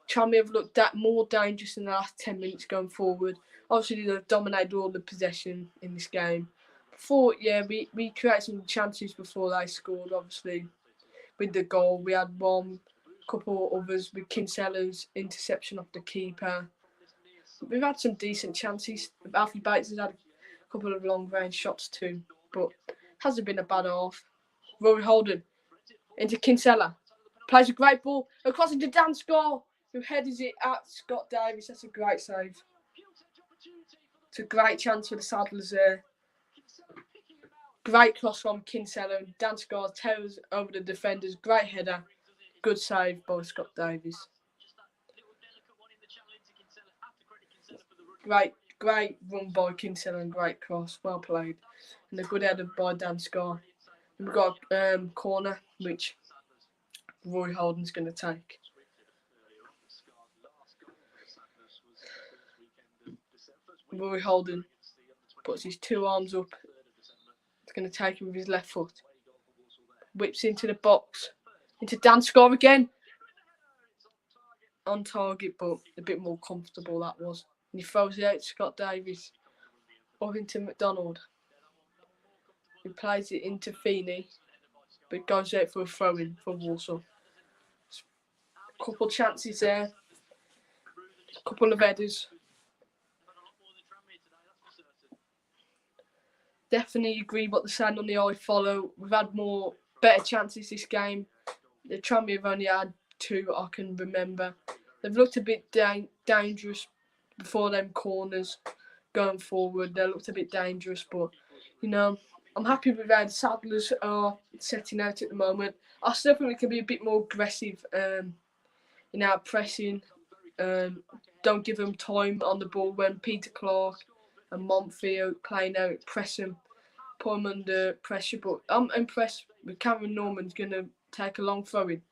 Tranmere have looked more dangerous in the last 10 minutes going forward. Obviously, they've dominated all the possession in this game. Before, yeah, we created some chances before they scored, obviously. With the goal, we had one, couple others with Kinsella's interception off the keeper. We've had some decent chances. Alfie Bates has had a couple of long-range shots too, but hasn't been a bad half. Rory Holden into Kinsella. Plays a great ball across into Dan Score, who headers it at Scott Davis. That's a great save. It's a great chance for the Saddlers there. Great cross from Kinsella. Dan Score tears over the defenders. Great header. Good save by Scott Davis. Great run by Kinsella and great cross. Well played. And a good header by Dan Score. And we've got a corner, which Roy Holden's going to take. Roy Holden puts his two arms up. He's going to take him with his left foot. Whips into the box. Into Dan Score again. On target, but a bit more comfortable that was. And he throws it out to Scott Davis. Up into McDonald. He plays it into Feeney. But it goes out for a throw-in for Walsall. A couple of chances there. A couple of headers. Definitely agree what they're saying on the eye follow. We've had better chances this game. The Tranmere have only had 2 I can remember. They've looked a bit dangerous before them corners going forward. They looked a bit dangerous, but I'm happy with how the Saddlers are setting out at the moment. I still think we can be a bit more aggressive in our pressing. Don't give them time on the ball when Peter Clark and Montfield playing out, press them, put them under pressure. But I'm impressed with Cameron Norman's going to take a long throw-in.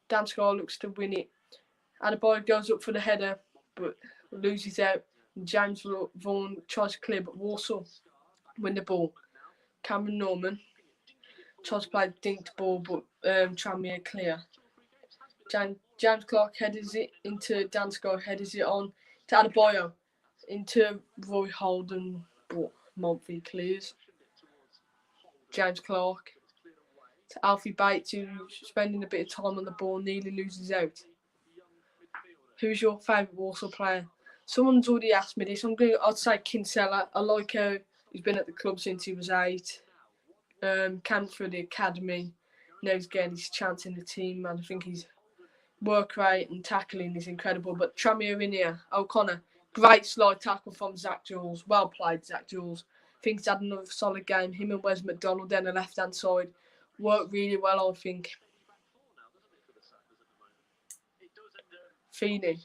Dan Scar looks to win it. Adebayo goes up for the header, but loses out. And James Vaughan tries to clear, but Walsall win the ball. Cameron Norman tries to play dinked ball, but Tranmere clear. James Clark headers it into Dan Scar, headers it on to Adebayo, into Roy Holden, but Montford clears. James Clark to Alfie Bates, who's spending a bit of time on the ball, nearly loses out. Who's your favourite Walsall player? Someone's already asked me this. I'd say Kinsella. I like how he's been at the club since he was 8. Came through the academy. Now he's getting his chance in the team, and I think his work rate and tackling is incredible. But Tranmere in here, O'Connor, great slide tackle from Zach Jules. Well played, Zach Jules. I think he's had another solid game. Him and Wes McDonald down the left-hand side worked really well, I think. Feeney.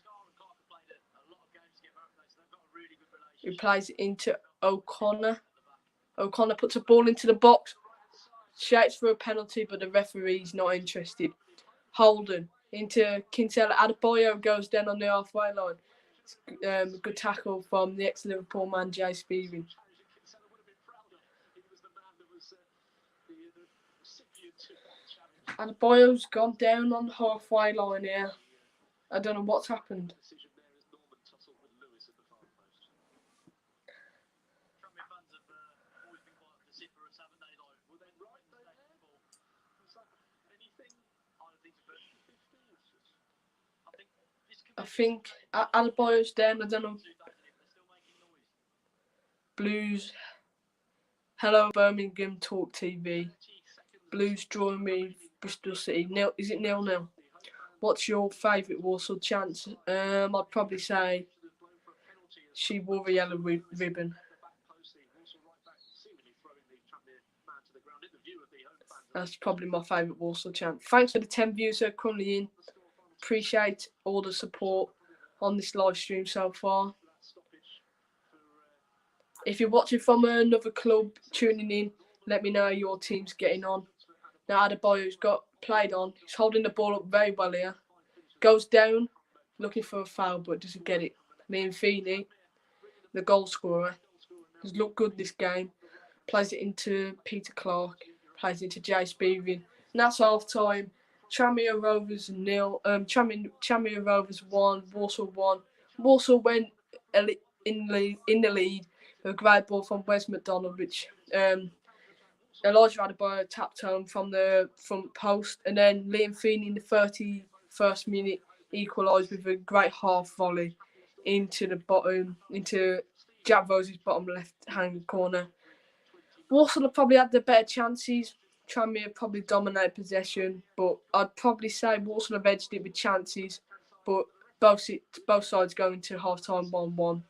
He plays it into O'Connor. O'Connor puts a ball into the box. Shouts for a penalty, but the referee's not interested. Holden into Kinsella. Adebayo goes down on the halfway line. Good tackle from the ex-Liverpool man, Jay Spearing. Adebayo's gone down on the halfway line here. I don't know what's happened. I think Adebayo's down. I don't know. Blues. Hello, Birmingham Talk TV. Blues drawing me Bristol City. Is it 0-0? What's your favourite Walsall chance? I'd probably say she wore the yellow ribbon. That's probably my favourite Walsall chance. Thanks for the 10 views that are currently in. Appreciate all the support on this live stream so far. If you're watching from another club tuning in, let me know how your team's getting on. Now Adebayo's got played on. He's holding the ball up very well here. Goes down, looking for a foul, but doesn't get it. Liam Feeney, the goal scorer, has looked good this game. Plays it into Peter Clark. Plays it into Jay Spearing. And that's half time. Tranmere Rovers 0. Tranmere Rovers 1. Walsall 1. Walsall went in the lead. A great ball from Wes McDonald, which Elijah Adebayo tapped home from the front post, and then Liam Feeney in the 31st minute equalised with a great half volley into Jack Rose's bottom left-hand corner. Walsall have probably had the better chances. Tranmere probably dominated possession, but I'd probably say Walsall have edged it with chances, but both sides going to half-time 1-1.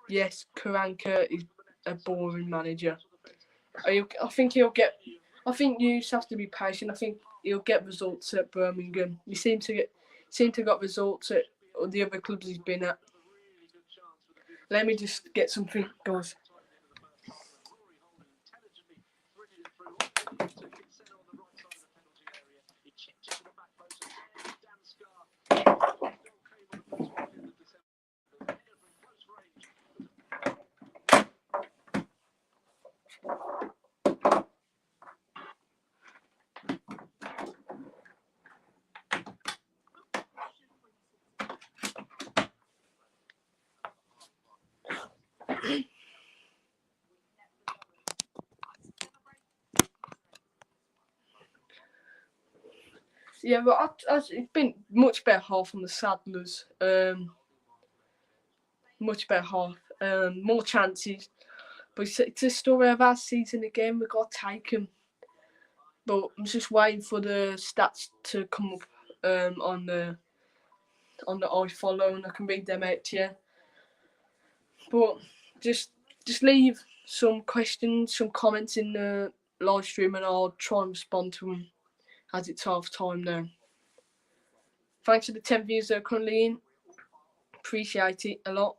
Yes, Karanka is a boring manager. I think he'll get. I think you just have to be patient. I think he'll get results at Birmingham. He seem to got results at the other clubs he's been at. Let me just get something, guys. Yeah, but it's been much better half on the Saddlers. Much better half. More chances. But it's a story of our season again. We've got to take them. But I'm just waiting for the stats to come up on the iFollow, and I can read them out to you. But just leave some questions, some comments in the live stream, and I'll try and respond to them as it's half time now. Thanks for the 10 views that are currently in. Appreciate it a lot.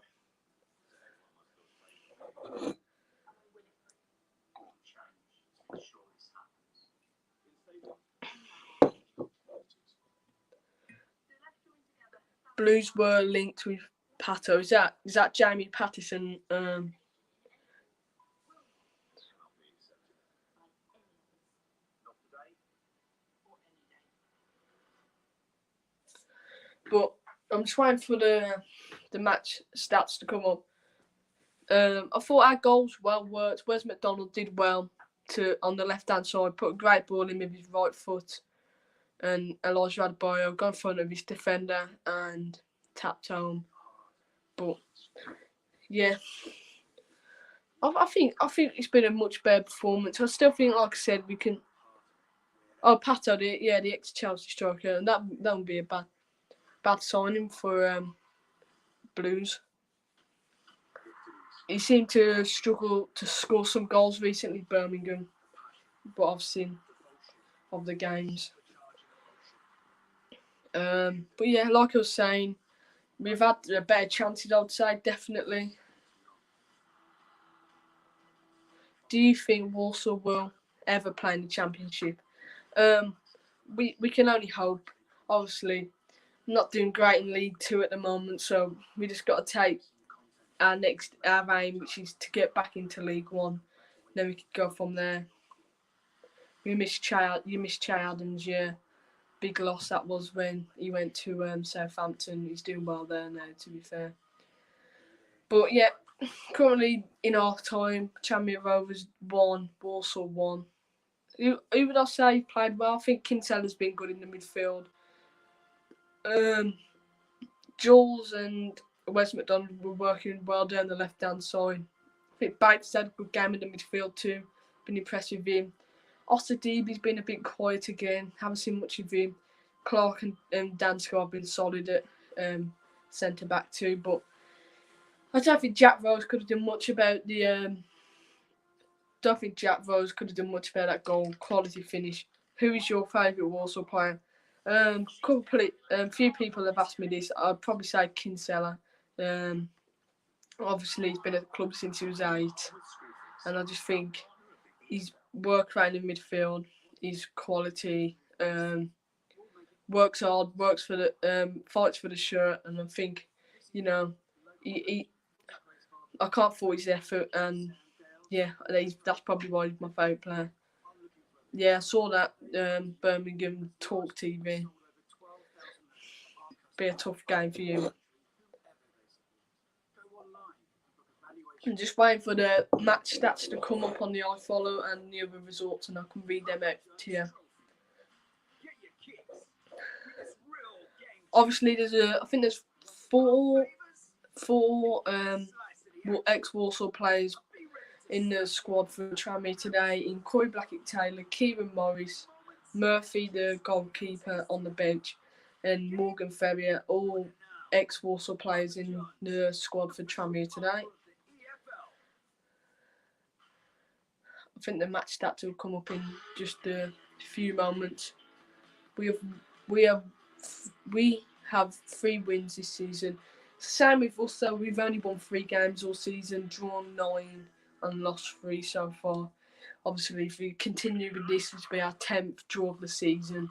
Blues were linked with Pato. Is that Jamie Pattison? But I'm just waiting for the match stats to come up. I thought our goals well worked. Wes McDonald did well on the left hand side, put a great ball in with his right foot, and Elijah Adebayo got in front of his defender and tapped home. But yeah, I think it's been a much better performance. I still think, like I said, we can. Oh, Pato, the ex-Chelsea striker, and that would be a bad signing for Blues. He seemed to struggle to score some goals recently, Birmingham, but I've seen of the games. But yeah, like I was saying, we've had better chances, I'd say, definitely. Do you think Walsall will ever play in the Championship? We can only hope. Obviously, not doing great in League 2 at the moment, so we just got to take our aim, which is to get back into League 1. Then we could go from there. You miss Che Adams, yeah. Big loss that was when he went to Southampton. He's doing well there now, to be fair. But yeah, currently in half time, Tranmere Rovers 1, Walsall 1. Who would I say played well? I think Kinsella's been good in the midfield. Jules and Wes McDonald were working well down the left-hand side. I think Banks had a good game in the midfield too. Been impressed with him. Osadebi's been a bit quiet again. Haven't seen much of him. Clark and Dansko have been solid at centre-back too. But I don't think Jack Rose could have done much about the... don't think Jack Rose could have done much about that goal. Quality finish. Who is your favourite Walsall player? Few people have asked me this. I'd probably say Kinsella. Obviously, he's been at the club since he was 8, and I just think his work around the midfield, his quality, works hard, fights for the shirt, and I think, he I can't fault his effort, and yeah, that's probably why he's my favourite player. Yeah, I saw that Birmingham Talk TV. Be a tough game for you. I'm just waiting for the match stats to come up on the iFollow and the other results, and I can read them out to you. Obviously, I think there's four ex-Walsall players in the squad for Tranmere today, in Corey Blackett-Taylor, Kieran Morris, Murphy, the goalkeeper, on the bench, and Morgan Ferrier, all ex-Walsall players in the squad for Tranmere today. I think the match stats will come up in just a few moments. We have 3 wins this season. Same with us, though. We've only won 3 games all season, drawn 9 and lost 3 so far. Obviously, if we continue with this, this will be our 10th draw of the season.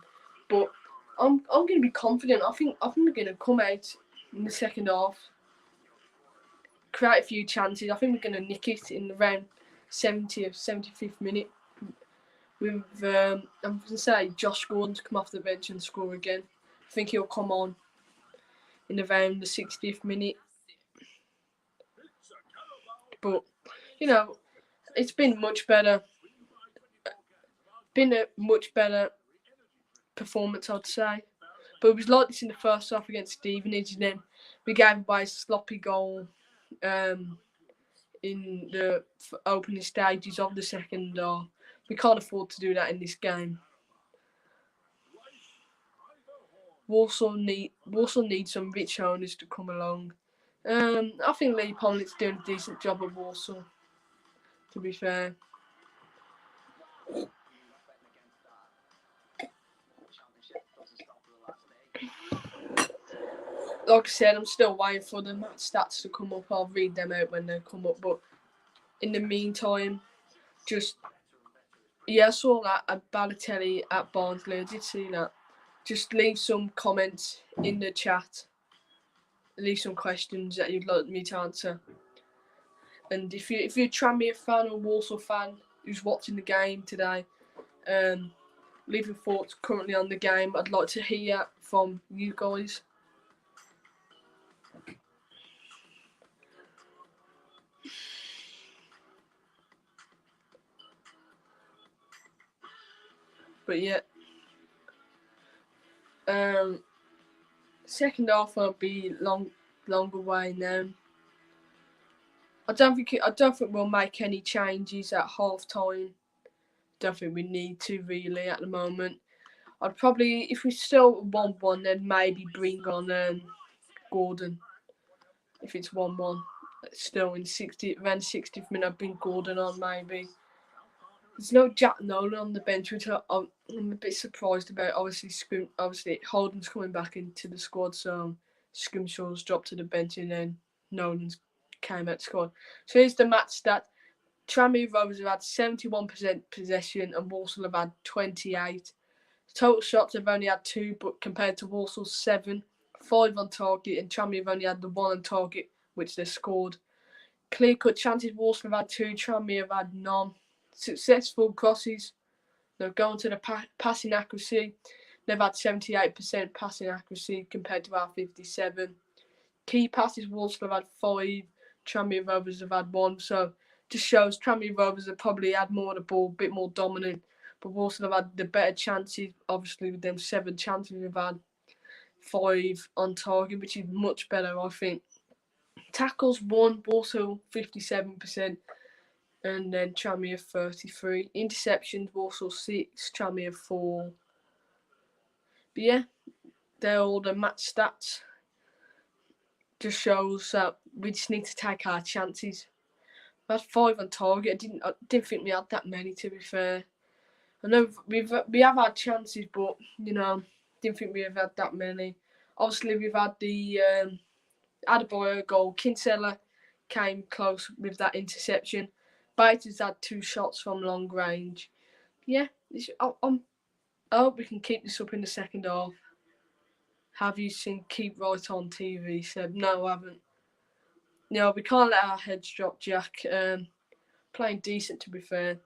But I'm going to be confident. I think we're going to come out in the second half, create a few chances. I think we're going to nick it in around 70th, 75th minute. With I'm going to say Josh Gordon to come off the bench and score again. I think he'll come on in around the 60th minute. But, you know, it's been much better. Been a much better performance, I'd say. But it was like this in the first half against Stevenage, and then we gave away a sloppy goal in the opening stages of the second half. We can't afford to do that in this game. Walsall need some rich owners to come along. I think Lee Pollitt's doing a decent job at Walsall, to be fair. Like I said, I'm still waiting for the match stats to come up. I'll read them out when they come up. But in the meantime, I saw that at Balotelli at Barnsley. I did see that. Just leave some comments in the chat. Leave some questions that you'd like me to answer. And if you're a Tranmere fan or Walsall fan who's watching the game today, leave your thoughts currently on the game. I'd like to hear from you guys. But yeah, second half will be longer way now. I don't think we'll make any changes at half time. Don't think we need to really at the moment. I'd probably, if we still 1-1, then maybe bring on Gordon. If it's 1-1, still in around 60th minute, I'd bring Gordon on maybe. There's no Jack Nolan on the bench, which I'm a bit surprised about. Obviously Holden's coming back into the squad, so Scrimshaw's dropped to the bench and then Nolan's came out the squad. So here's the match stat. Tranmere Rovers have had 71% possession and Walsall have had 28. Total shots have only had 2, but compared to Walsall's 7, 5 on target, and Tranmere have only had the 1 on target, which they scored. Clear-cut chances, Walsall have had 2, Tranmere have had none. Successful crosses, they're going to the passing accuracy. They've had 78% passing accuracy compared to our 57. Key passes, Walsall have had 5, Tranmere Rovers have had 1. So just shows Tranmere Rovers have probably had more of the ball, a bit more dominant. But Walsall have had the better chances. Obviously, with them 7 chances, we've had 5 on target, which is much better, I think. Tackles 1, Walsall 57%. And then Tranmere 33. Interceptions, Walsall 6, Tranmere 4. But yeah, they're all the match stats. Just shows that we just need to take our chances. We had 5 on target. I didn't think we had that many, to be fair. I know we have had chances, but didn't think we have had that many. Obviously, we've had the Adebayo goal. Kinsella came close with that interception. Bates had 2 shots from long range. Yeah, I hope we can keep this up in the second half. Have you seen Keep Right on TV? Said, no, I haven't. We can't let our heads drop, Jack. playing decent, to be fair.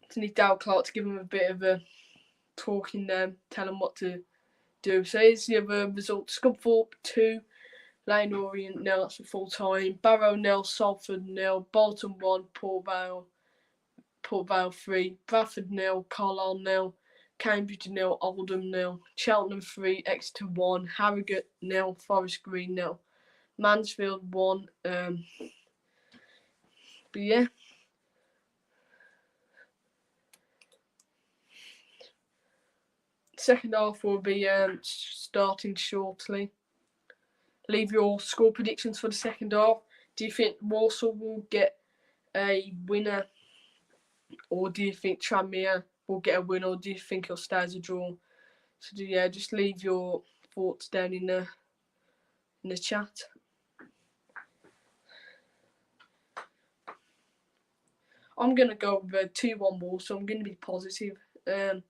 Just need Dale Clark to give him a bit of a talking there, tell him what to do. So here's the other results. Scunthorpe 2, Lane Orient 0, that's for full time. Barrow 0, Salford 0, Bolton 1, Port Vale 3, Bradford 0, Carlisle 0, Cambridge 0, Oldham 0, Cheltenham 3, Exeter 1, Harrogate 0, Forest Green 0, Mansfield 1. But yeah. Second half will be starting shortly. Leave your score predictions for the second half. Do you think Walsall will get a winner, or do you think Tranmere will get a win, or do you think it'll stay as a draw? So yeah, just leave your thoughts down in the chat. I'm gonna go with a 2-1 Walsall. I'm gonna be positive. I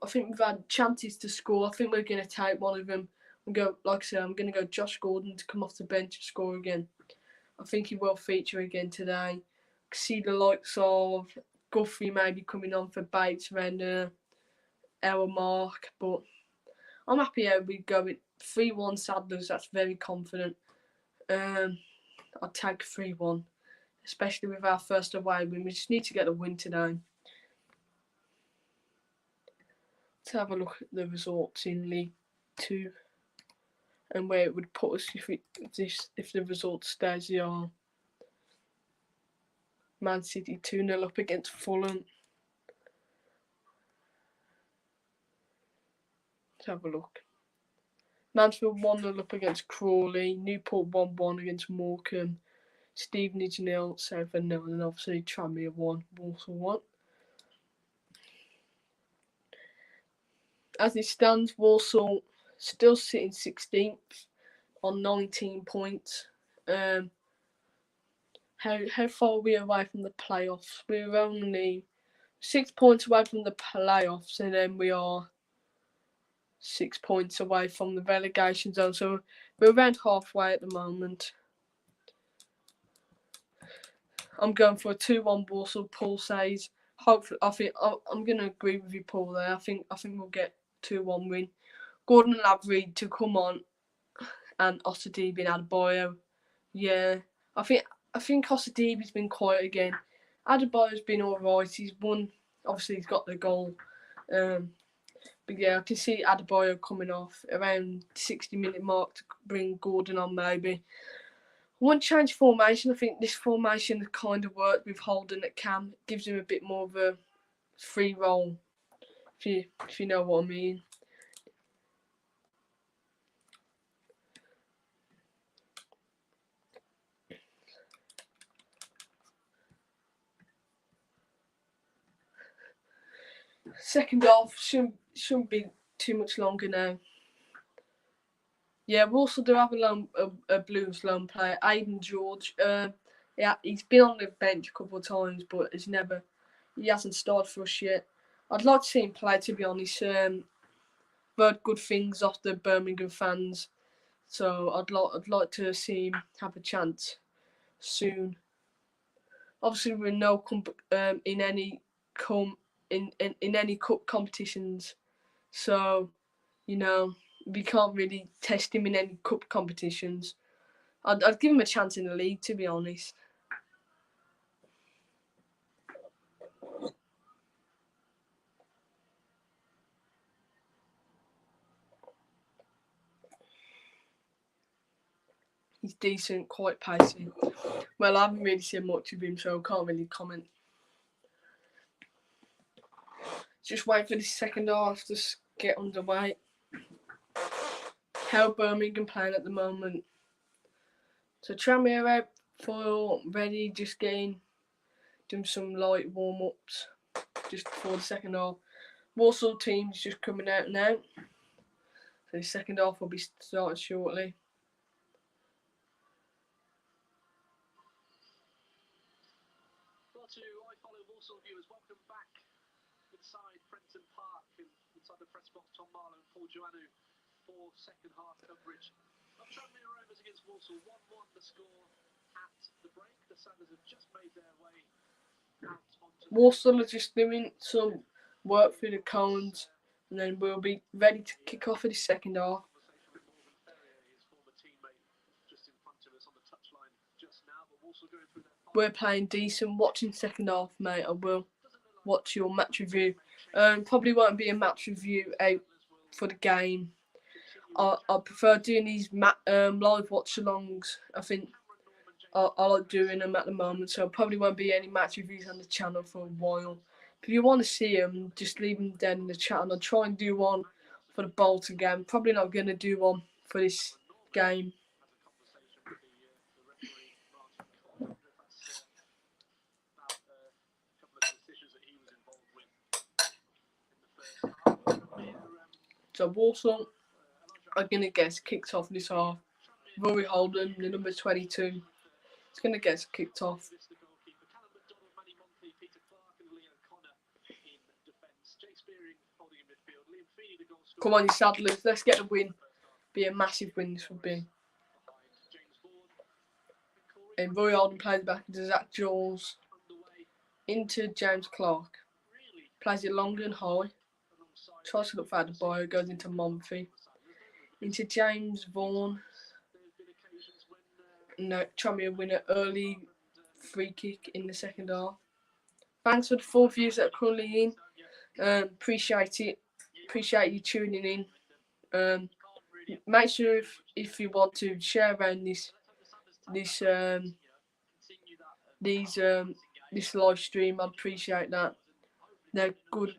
think we've had chances to score. I think we're gonna take one of them. I'm gonna go Josh Gordon to come off the bench and score again. I think he will feature again today. See the likes of Guthrie maybe coming on for Bates around the hour mark, but I'm happy how we go with 3-1 Saddlers. That's very confident. I'd take 3-1, especially with our first away win. We just need to get a win today. Let's have a look at the results in League 2 and where it would put us if the results stay as they are. Man City 2-0 up against Fulham. Let's have a look. Mansfield 1-0 up against Crawley. Newport 1-1 against Morecambe. Stevenage 0, Southend 0, and obviously Tranmere 1, Walsall 1. As it stands, Walsall still sitting 16th on 19 points. How far are we away from the playoffs? We're only 6 points away from the playoffs, and then we are 6 points away from the relegation zone. So we're around halfway at the moment. I'm going for a 2-1 Walsall. Paul says. Hopefully, I'm going to agree with you, Paul. There, I think we'll get 2-1 win. Gordon Lavery to come on, and Osadibe and Adebayo. Yeah, I think Osadibe's been quiet again. Adebayo's been alright. He's won. Obviously, he's got the goal. But yeah, I can see Adebayo coming off around 60-minute mark to bring Gordon on maybe. I won't change formation. I think this formation kind of worked with Holden at Cam. It gives him a bit more of a free role, if you know what I mean. Second half shouldn't be too much longer now. Yeah, we also do have a Blues loan player, Aidan George. Yeah, he's been on the bench a couple of times, but he hasn't started for us yet. I'd like to see him play, to be honest. Heard good things off the Birmingham fans, so I'd like to see him have a chance soon. Obviously, we're no in any cup competitions, so we can't really test him in any cup competitions. I'd give him a chance in the league, to be honest. He's decent, quite pacey. Well, I haven't really seen much of him, so I can't really comment. Just wait for the second half to get underway. How Birmingham playing at the moment. So Tranmere out for ready, just doing some light warm-ups just before the second half. Walsall team's just coming out now. So the second half will be starting shortly. I follow Walsall viewers. Welcome back inside Prenton Park and inside the press box. Tom Marlow and Paul Joannou for second half coverage of Tranmere Rovers against Walsall. 1-1 the score at the break. The Sanders have just made their way out onto Walsall are just doing some work through the cones, and then we'll be ready to kick off for the second half. conversation with Morgan Ferrier, his former teammate, just in front of us on the touchline just now. But Walsall going through their We're playing decent. Watching second half, mate. I will watch your match review. Probably won't be a match review out for the game. I prefer doing these live watch-alongs. I think I like doing them at the moment, so probably won't be any match reviews on the channel for a while. If you want to see them, just leave them down in the chat, and I'll try and do one for the Bolton game. Probably not going to do one for this game. So Walsall are going to get kicked off this half. Rory Holden, the number 22, is going to get kicked off. Come on, you Saddlers, let's get the win. Be a massive win, this would be. And Rory Holden plays back into Zach Jules. Into James Clark. Plays it long and high. Tries to look for Adebayo, goes into Monfy. Into James Vaughan. No, Tranmere win an early free kick in the second half. Thanks for the 4 views that are currently in. Appreciate it. Appreciate you tuning in. Make sure if you want to share around this live stream, I'd appreciate that. They're good.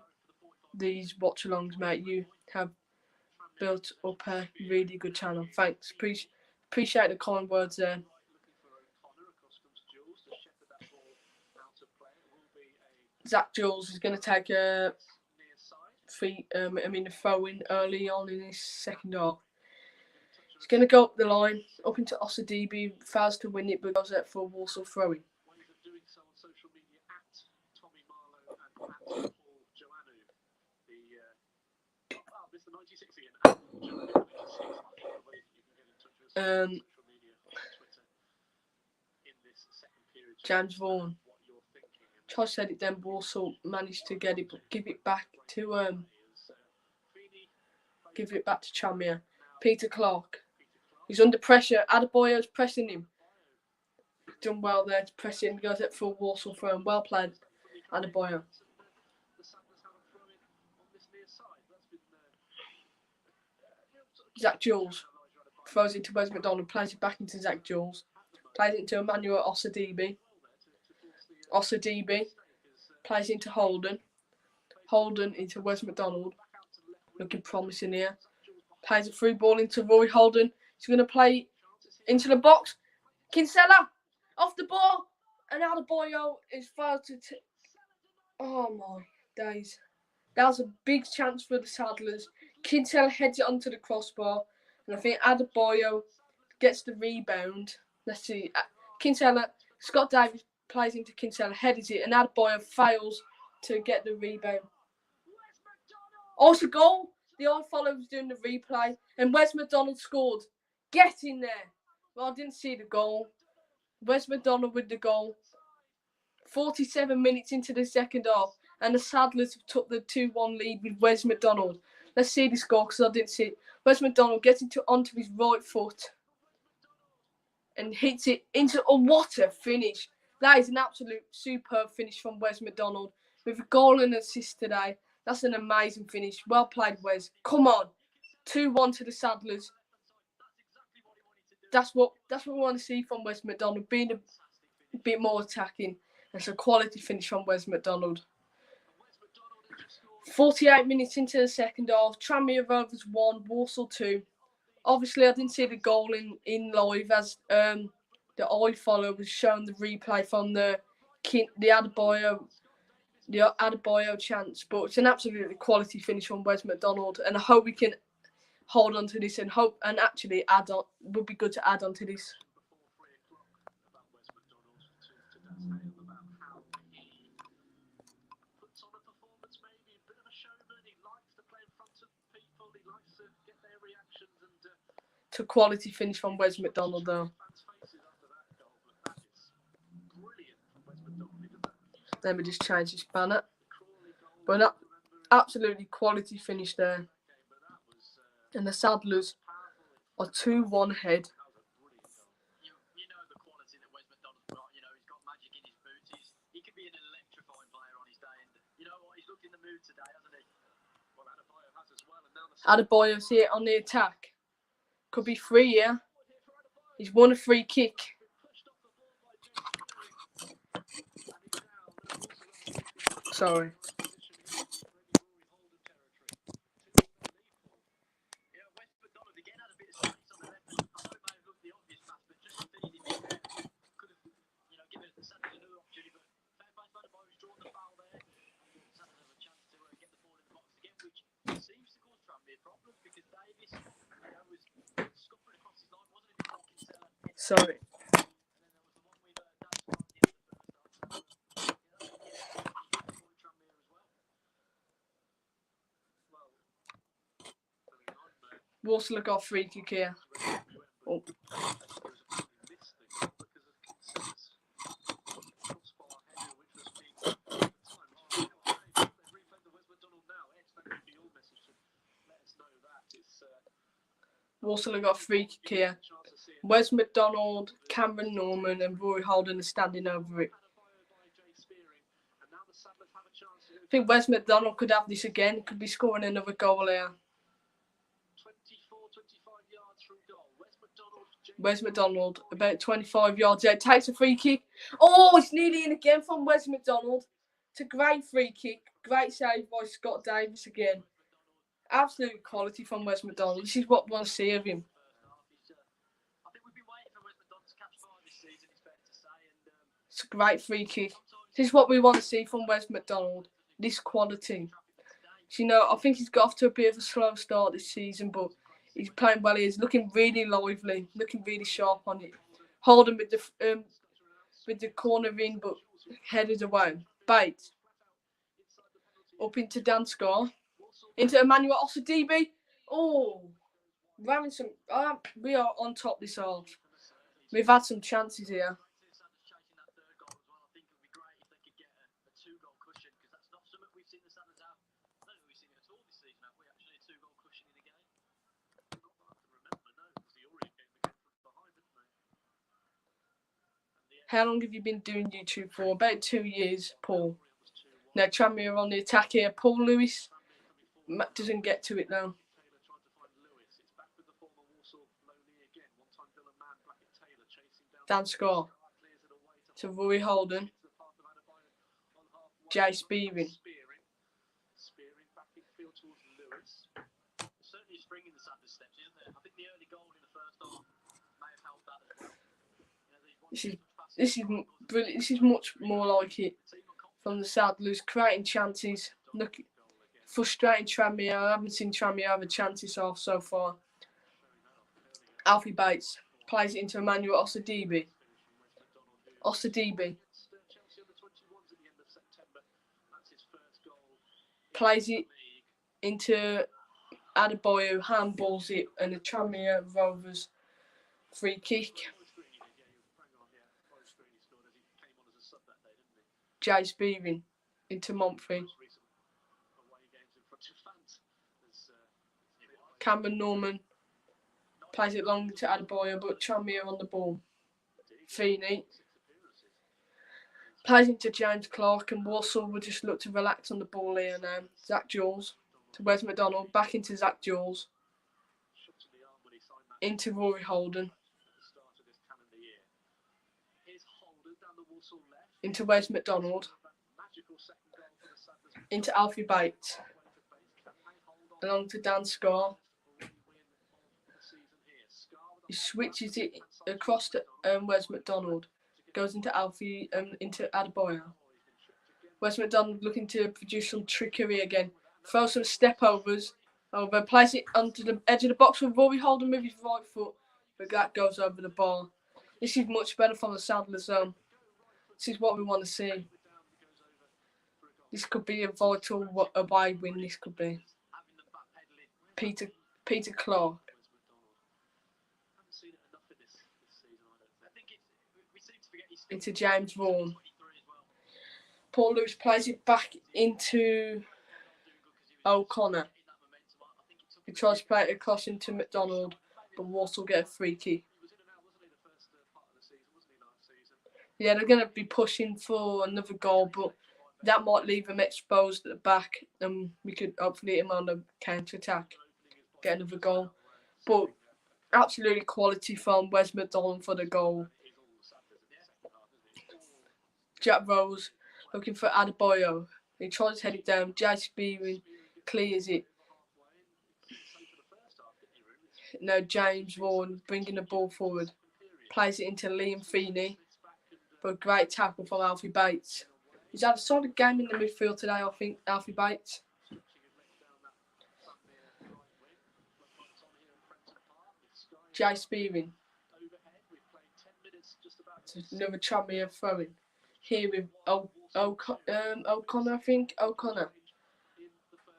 These watch-alongs, mate. You have built up a really good channel. Thanks. Appreciate the kind words there. Zach Jules is going to take a throw in early on in this second half. He's going to go up the line, up into Osadibi, fails to win it, but goes out for a Walsall throw-in. James Vaughan. Charles said it then, Walsall managed to get it, but give it back to Tranmere. Peter Clark. He's under pressure. Adebayo's pressing him. Done well there to press in. Goes up for Walsall throw. Well played, Adebayo. Zach Jules throws it to Wes McDonald. Plays it back into Zach Jules. Plays it into Emmanuel Osadibi. Osadibi plays into Holden. Holden into Wes McDonald. Looking promising here. Plays a through ball into Rory Holden. He's going to play into the box. Kinsella off the ball. And Adebayo is failed to... Oh my days. That was a big chance for the Saddlers. Kinsella heads it onto the crossbar. And I think Adebayo gets the rebound. Let's see. Kinsella, Scott Davis plays into Kinsella, heads it, and Adebayo fails to get the rebound. Also goal. The old follow was doing the replay, and Wes McDonald scored. Get in there. Well, I didn't see the goal. Wes McDonald with the goal. 47 minutes into the second half, and the Saddlers have took the 2-1 lead with Wes McDonald. Let's see this goal, because I didn't see it. Wes McDonald gets onto his right foot and hits it into what a finish. That is an absolute superb finish from Wes McDonald. With a goal and assist today. That's an amazing finish. Well played, Wes. Come on. 2-1 to the Saddlers. That's what we want to see from Wes McDonald. Being a bit more attacking. That's a quality finish from Wes McDonald. 48 minutes into the second half. Tranmere Rovers 1, Walsall 2. Obviously, I didn't see the goal in live as the iFollow was showing the replay from the Adebayo chance. But it's an absolutely quality finish from Wes McDonald, and I hope we can hold on to this and actually add on. Would be good to add on to this. To quality finish from Wes McDonald though. Let me just change this banner. But an absolutely quality finish there. And the Saddlers are 2-1 ahead. You know the quality that Wes McDonald's got. You know, he's got magic in his boots. He could be an electrifying player on his day. And you know what? He's looked in the mood today, hasn't he? Well, Adebayo has as well. And now Adebayo's here on the attack. Could be free here. He's won a free kick. Sorry. Sorry. Walsall got a free kick here. Oh. Walsall got a free kick here. Wes McDonald, Cameron Norman and Rory Holden are standing over it. I think Wes McDonald could have this again. He could be scoring another goal here. 25 yards from goal. Wes McDonald, about 25 yards out, takes a free kick. Oh, it's nearly in again from Wes McDonald. It's a great free kick. Great save by Scott Davis again. Absolute quality from Wes McDonald. This is what we want to see of him. It's a great free kick. This is what we want to see from Wes McDonald. This quality. You know, I think he's got off to a bit of a slow start this season, but he's playing well. He's looking really lively, looking really sharp on it. Holding with the corner in, but headed away. Bates. Up into Dan Scar. Into Emmanuel Osadibe. Oh, we're having some. We are on top this half. We've had some chances here. How long have you been doing YouTube for? About 2 years, Paul. Now Tranmere on the attack here. Paul Lewis doesn't get to it now. Dan Scott to Rory Holden. Jay Spearing. This is brilliant. This is much more like it from the Saddlers, creating chances. Look, frustrating Tranmere. I haven't seen Tranmere have a chance this half so far. Alfie Bates plays it into Emmanuel Osadibe. Osadibe plays it into Adebayo, handballs it, and the Tranmere Rovers free kick. Jay Spearing into Montfrey. Cameron Norman plays it long to Adebayo, but Tranmere on the ball. Feeney plays into James Clark, and Walsall will just look to relax on the ball here now. Zach Jules to Wes McDonald, back into Zach Jules. Into Rory Holden. Into Wes McDonald. Into Alfie Bates. Along to Dan Scar. He switches it across to Wes McDonald. Goes into Alfie into Adebayo. Wes McDonald looking to produce some trickery again. Throw some step overs. Over. Place it onto the edge of the box with Rory Holden with his right foot. But that goes over the bar. This is much better from the Saddlers zone. This is what we want to see. This could be a vital away win. This could be. Peter Clark. into James Vaughan. Paul Lewis plays it back into O'Connor. He tries to play it across into McDonald, but Walsall get a free kick. Yeah, they're going to be pushing for another goal, but that might leave them exposed at the back, and we could hopefully hit him on the counter-attack, get another goal. But absolutely quality from Wes McDonald for the goal. Jack Rose looking for Adebayo. He tries to head it down. Jay Spearing clears it. Now James Vaughan bringing the ball forward. Plays it into Liam Feeney. For a great tackle from Alfie Bates. He's had a solid game in the midfield today, I think, Alfie Bates. Jay Spearing. Another Tranmere throw-in. Here with O'Connor, I think. O'Connor.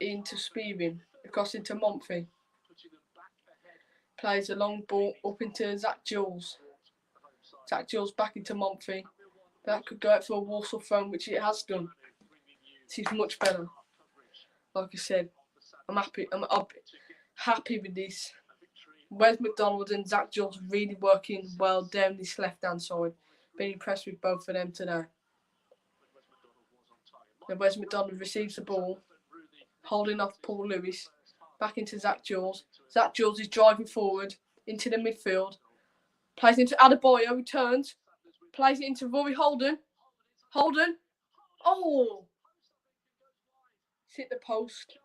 Into Spearing. Across into Monfrey. Plays a long ball up into Zach Jules. Zach Jules back into Monfrey. That could go out for a Walsall throw, which it has done. This is much better. Like I said, I'm happy. I'm happy with this. Wes McDonald and Zach Jules really working well down this left-hand side. Been impressed with both of them today. Then Wes McDonald receives the ball, holding off Paul Lewis. Back into Zach Jules. Zach Jules is driving forward into the midfield. Plays into Adebayo, who turns. Plays it into Rory Holden. Holden. Oh! It's hit the post.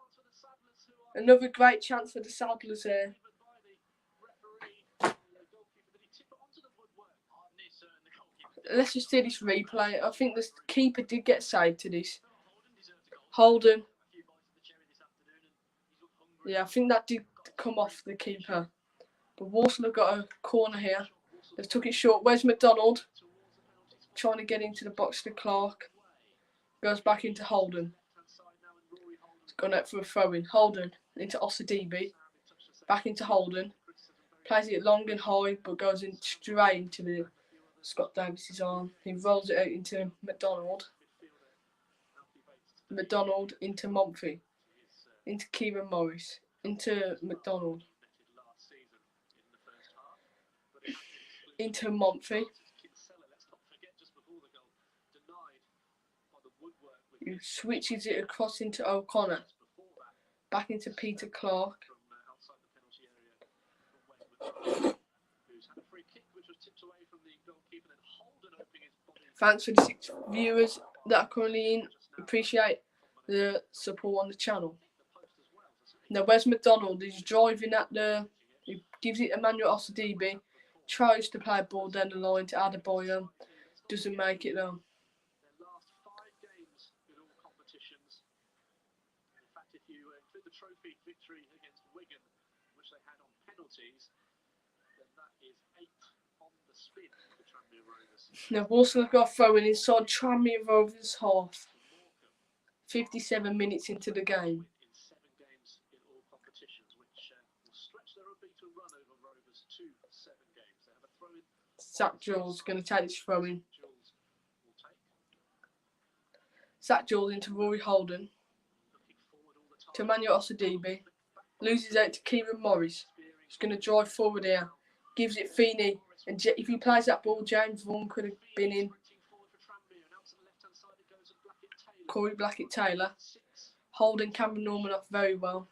Another great chance for the Saddlers there. Let's just see this replay. I think the keeper did get saved to this. Holden. Yeah, I think that did come off the keeper. But Walsall have got a corner here. They've took it short. Where's McDonald? Trying to get into the box to Clark. Goes back into Holden. It's gone out for a throw-in. Holden into Osadibi. Back into Holden. Plays it long and high, but goes in straight into the Scott Davis's arm. He rolls it out into McDonald. McDonald into Monfrey. Into Kieran Morris. Into McDonald. Into Monfrey. He switches it across into O'Connor. Back into Peter Clark. Thanks for the 6 viewers that are currently in. Appreciate the support on the channel. Now, Wes McDonald is driving at the. He gives it Emmanuel Osadibi. Tries to play a ball down the line to Adebayo. Doesn't make it though. Their last 5 games in all competitions. In fact, if you include the trophy victory against Wigan, which they had on penalties, then that is 8 on the spin for the Tranmere Rovers. Now, Walsall have got throwing inside Tranmere Rovers half. 57 minutes into the game. In 7 games in all competitions, which will stretch their unbeaten run over Rovers to 7 games. They have a throw-in. Zach Jules going to take this throw-in. Jules will take. Zach Jules into Rory Holden. To Emmanuel Osadibi. Loses out to Kieran Morris. He's going to drive forward here. Gives it Feeney. And if he plays that ball, James Vaughan could have been in. Corey Blackett-Taylor. Holding Cameron Norman off very well.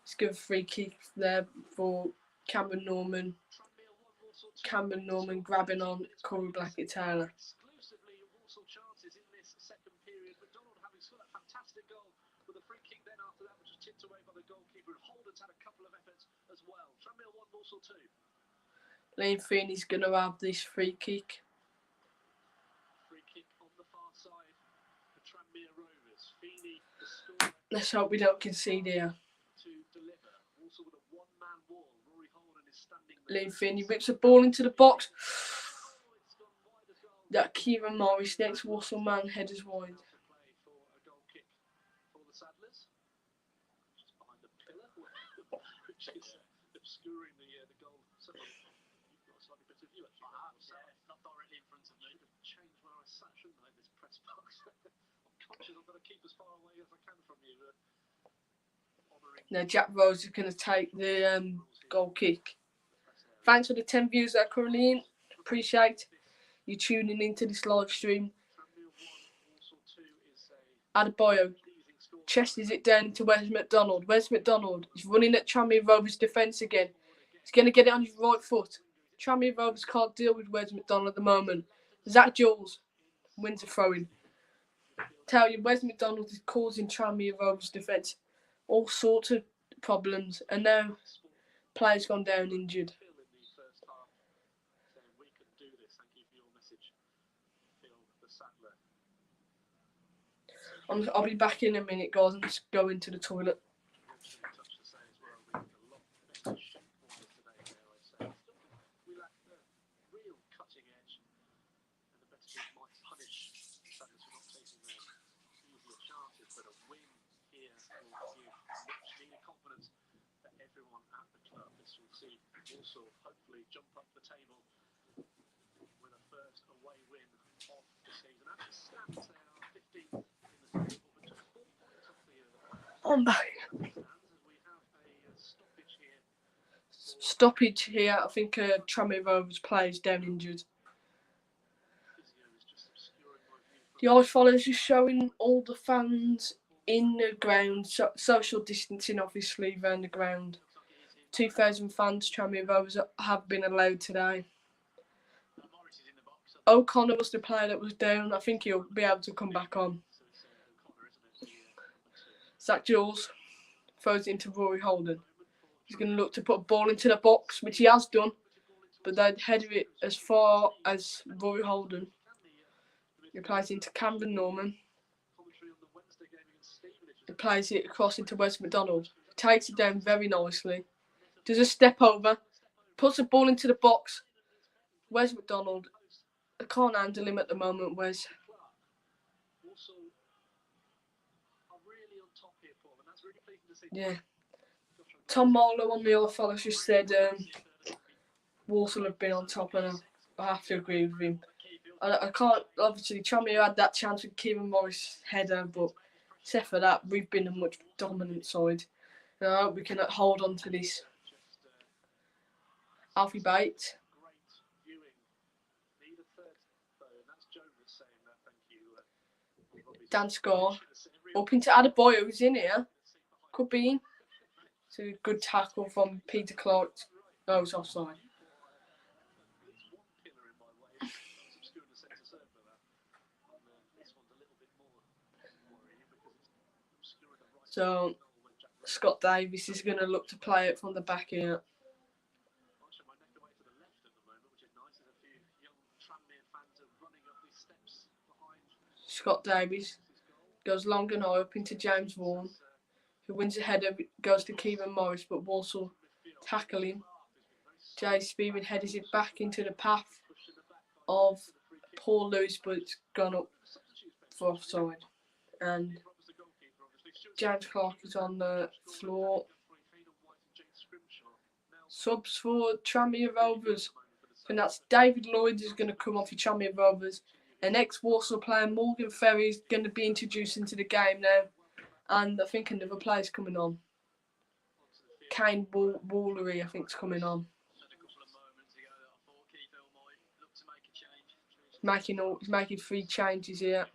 Let's give a free kick there for Cameron Norman. Cameron Norman grabbing on Corey Blackett-Taylor. Liam Feeney's going to have this free kick. Free kick on the far side for Tranmere Rovers. Feeney, the scorer. Let's hope we don't concede here. To deliver. Also with a one-man wall. Rory Holden is standing there. Liam Feeney whips the ball into the box. That Kieran Morris, next Walsall man, headers wide. Play for a goal kick for the Saddlers. Just behind the pillar, which is obscuring the goal. Slightly bit of you actually. Not directly in front of me. Should have changed where I sat, shouldn't I, in this press box? I'm conscious I've got to keep as far away as I can from you. Now Jack Rose is going to take the goal kick. Thanks for the 10 views that are currently in. Appreciate you tuning into this live stream. Adebayo chests it down to Wes McDonald. Wes McDonald is running at Tranmere Rovers' defence again. He's going to get it on his right foot. Tranmere Rovers can't deal with Wes McDonald at the moment. Zach Jules wins a throw-in. Tell you, Wes McDonald is causing Tranmere Rovers' defence all sorts of problems, and now players gone down injured. I'll be back in a minute, guys. I'm just going to the toilet. Walsall hopefully jump up the table with a first away win of the season. As it stands, they are 15th in the table, but just 4 points off the I'm back. we have a stoppage here. Stoppage here. I think Tranmere Rovers players down injured. The Irish followers is showing all the fans in the ground, social distancing obviously around the ground. 2,000 fans, Tranmere Rovers have been allowed today. O'Connor was the player that was down. I think he'll be able to come back on. Zach Jules throws it into Rory Holden. He's going to look to put a ball into the box, which he has done, but they'd header it as far as Rory Holden. He plays into Camden Norman. He plays it across into Wes McDonald. He takes it down very nicely. Does a step over, puts the ball into the box. Wes McDonald, I can't handle him at the moment, Wes. Yeah. Tom Marlowe on the other fellas just said Walsall have been on top, and I have to agree with him. I can't, obviously, Tranmere had that chance with Kieran Morris' header, but except for that, we've been a much dominant side. And I hope we can hold on to this. Alfie Bates. Dan Score. Up into Adebayo, who's in here. Could be in. It's a good tackle from Peter Clark. No, it's offside. So, Scott Davis is going to look to play it from the back here. Scott Davis goes long and high up into James Vaughan, who wins a header, goes to Kieran Morris, but Walsall tackle him. Jay Spearman headers it back into the path of Paul Lewis, but it's gone up for offside. And James Clark is on the floor. Subs for Tranmere Rovers. And that's David Lloyd is going to come off for Tranmere Rovers. An ex-Walsall player, Morgan Ferry, is going to be introduced into the game now. And I think another player's coming on. Kane Wallery, I think, is coming on. He's making 3 changes here.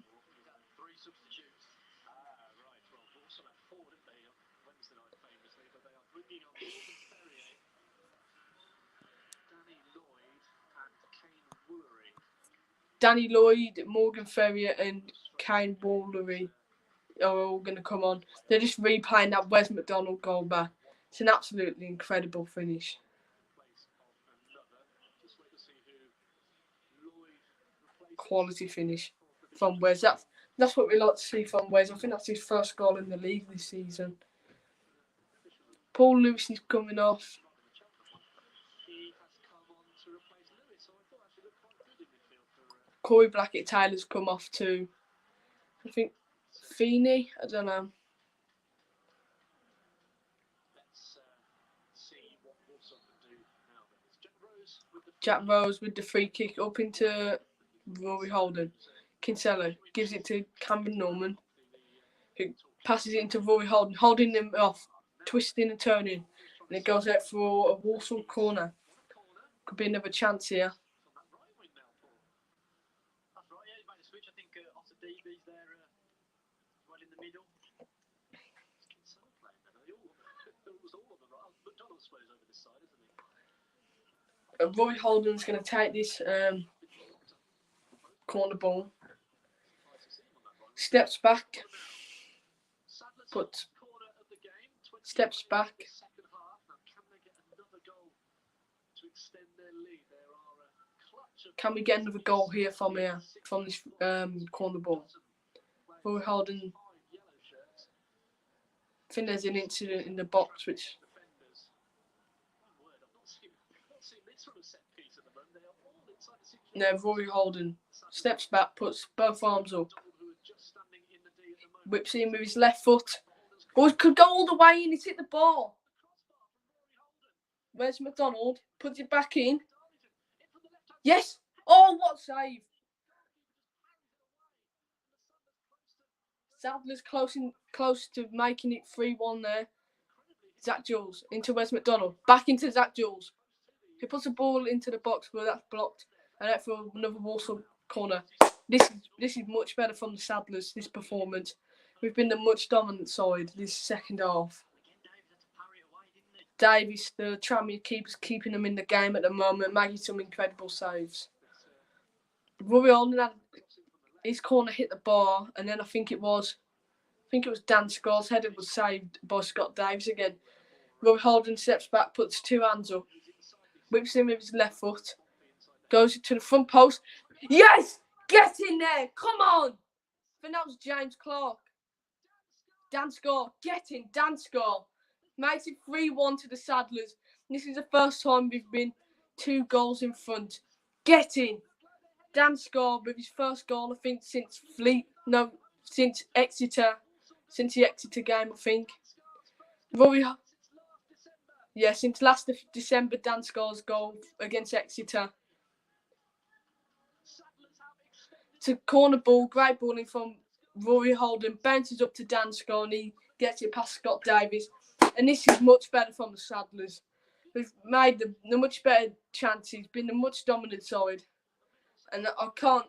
Danny Lloyd, Morgan Ferrier and Kane Wallery are all going to come on. They're just replaying that Wes McDonald goal back. It's an absolutely incredible finish. Quality finish from Wes. That's what we like to see from Wes. I think that's his first goal in the league this season. Paul Lewis is coming off. Corey Blackett-Taylor's come off too. I think Feeney, I don't know. Jack Rose with the free kick up into Rory Holden. Kinsella gives it to Cameron Norman, who passes it into Rory Holden, holding him off, twisting and turning, and it goes out for a Walsall corner. Could be another chance here. That's right, yeah, he's made a switch. I think off the DB's there, right in the middle. Kinsella playing there. All of them. McDonald's plays over this side, isn't he? Rory Holden's going to take this corner ball, steps back, but steps back. Can we get another goal here from this corner ball? Rory Holden. I think there's an incident in the box which. Now Rory Holden steps back, puts both arms up, whips in with his left foot. Oh, it could go all the way in. He's hit the ball. Where's McDonald? Puts it back in. Yes. Oh, what save! Sadler's close to making it 3-1 there. Zach Jules into Wes McDonald. Back into Zach Jules. He puts the ball into the box, but that's blocked. And out for another Walsall corner. This is much better from the Sadlers, this performance. We've been the much dominant side this second half. Davies, the Tranmere keeper's keeping them in the game at the moment, making some incredible saves. Rory Holden had his corner hit the bar, and then I think it was Dan Scott's header was saved by Scott Davies again. Rory Holden steps back, puts two hands up, whips in with his left foot, goes to the front post. Yes! Get in there! Come on! I think that was James Clark. Dan Scott, get in, Dan Scott. Makes it 3-1 to the Sadlers. This is the first time we've been 2 goals in front. Get in. Dan Scott with his first goal, I think, since Exeter. Since the Exeter game, I think. Since last December, Dan Scott's goal against Exeter. It's a corner ball, great balling from Rory Holden, bounces up to Dan Scott and he gets it past Scott Davies. And this is much better from the Sadlers. We've made the much better chances, been the much dominant side. And I can't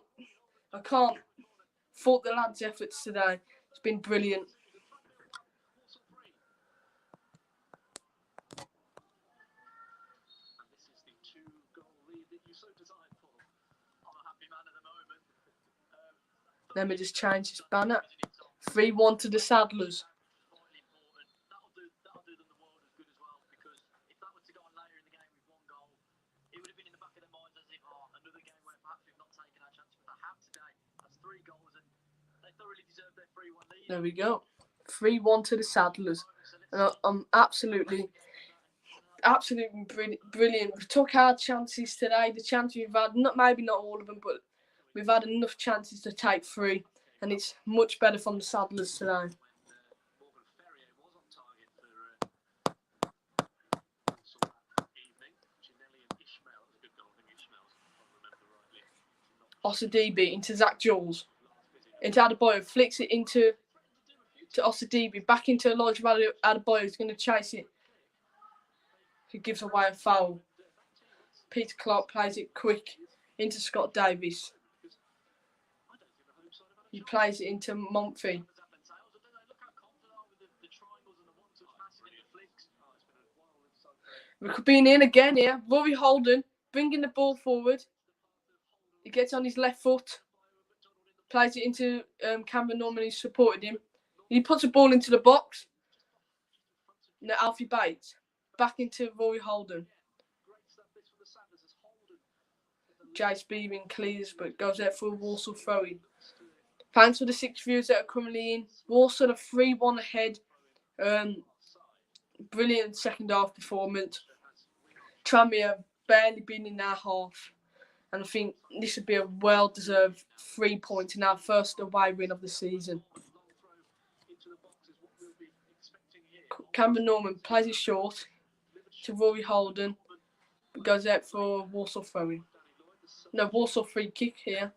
fault the lads' efforts today. It's been brilliant. Let me just change this banner. 3-1 to the Sadlers. There we go. 3-1 to the Sadlers. And I'm absolutely brilliant. We took our chances today. The chances we've had, maybe not all of them, but we've had enough chances to take 3. And it's much better from the Sadlers today. Osadibe into Zach Jules. Into Adebayo. Flicks it into Osadibe. Back into Elijah Adebayo. Who's going to chase it. He gives away a foul. Peter Clark plays it quick into Scott Davies. He plays it into Monfy. We could be in again here. Rory Holden bringing the ball forward. He gets on his left foot. Plays it into Cameron Norman, who's supported him. He puts the ball into the box. Now Alfie Bates. Back into Rory Holden. Jace Bearing clears, but goes out for a Walsall throw-in. Thanks for the 6 viewers that are currently in. Walsall are 3-1 ahead. Brilliant second half performance. Tranmere barely been in our half. And I think this would be a well-deserved 3 points in our first away win of the season. Cameron Norman plays it short to Rory Holden. Goes out for Walsall throwing. No, Walsall free kick here.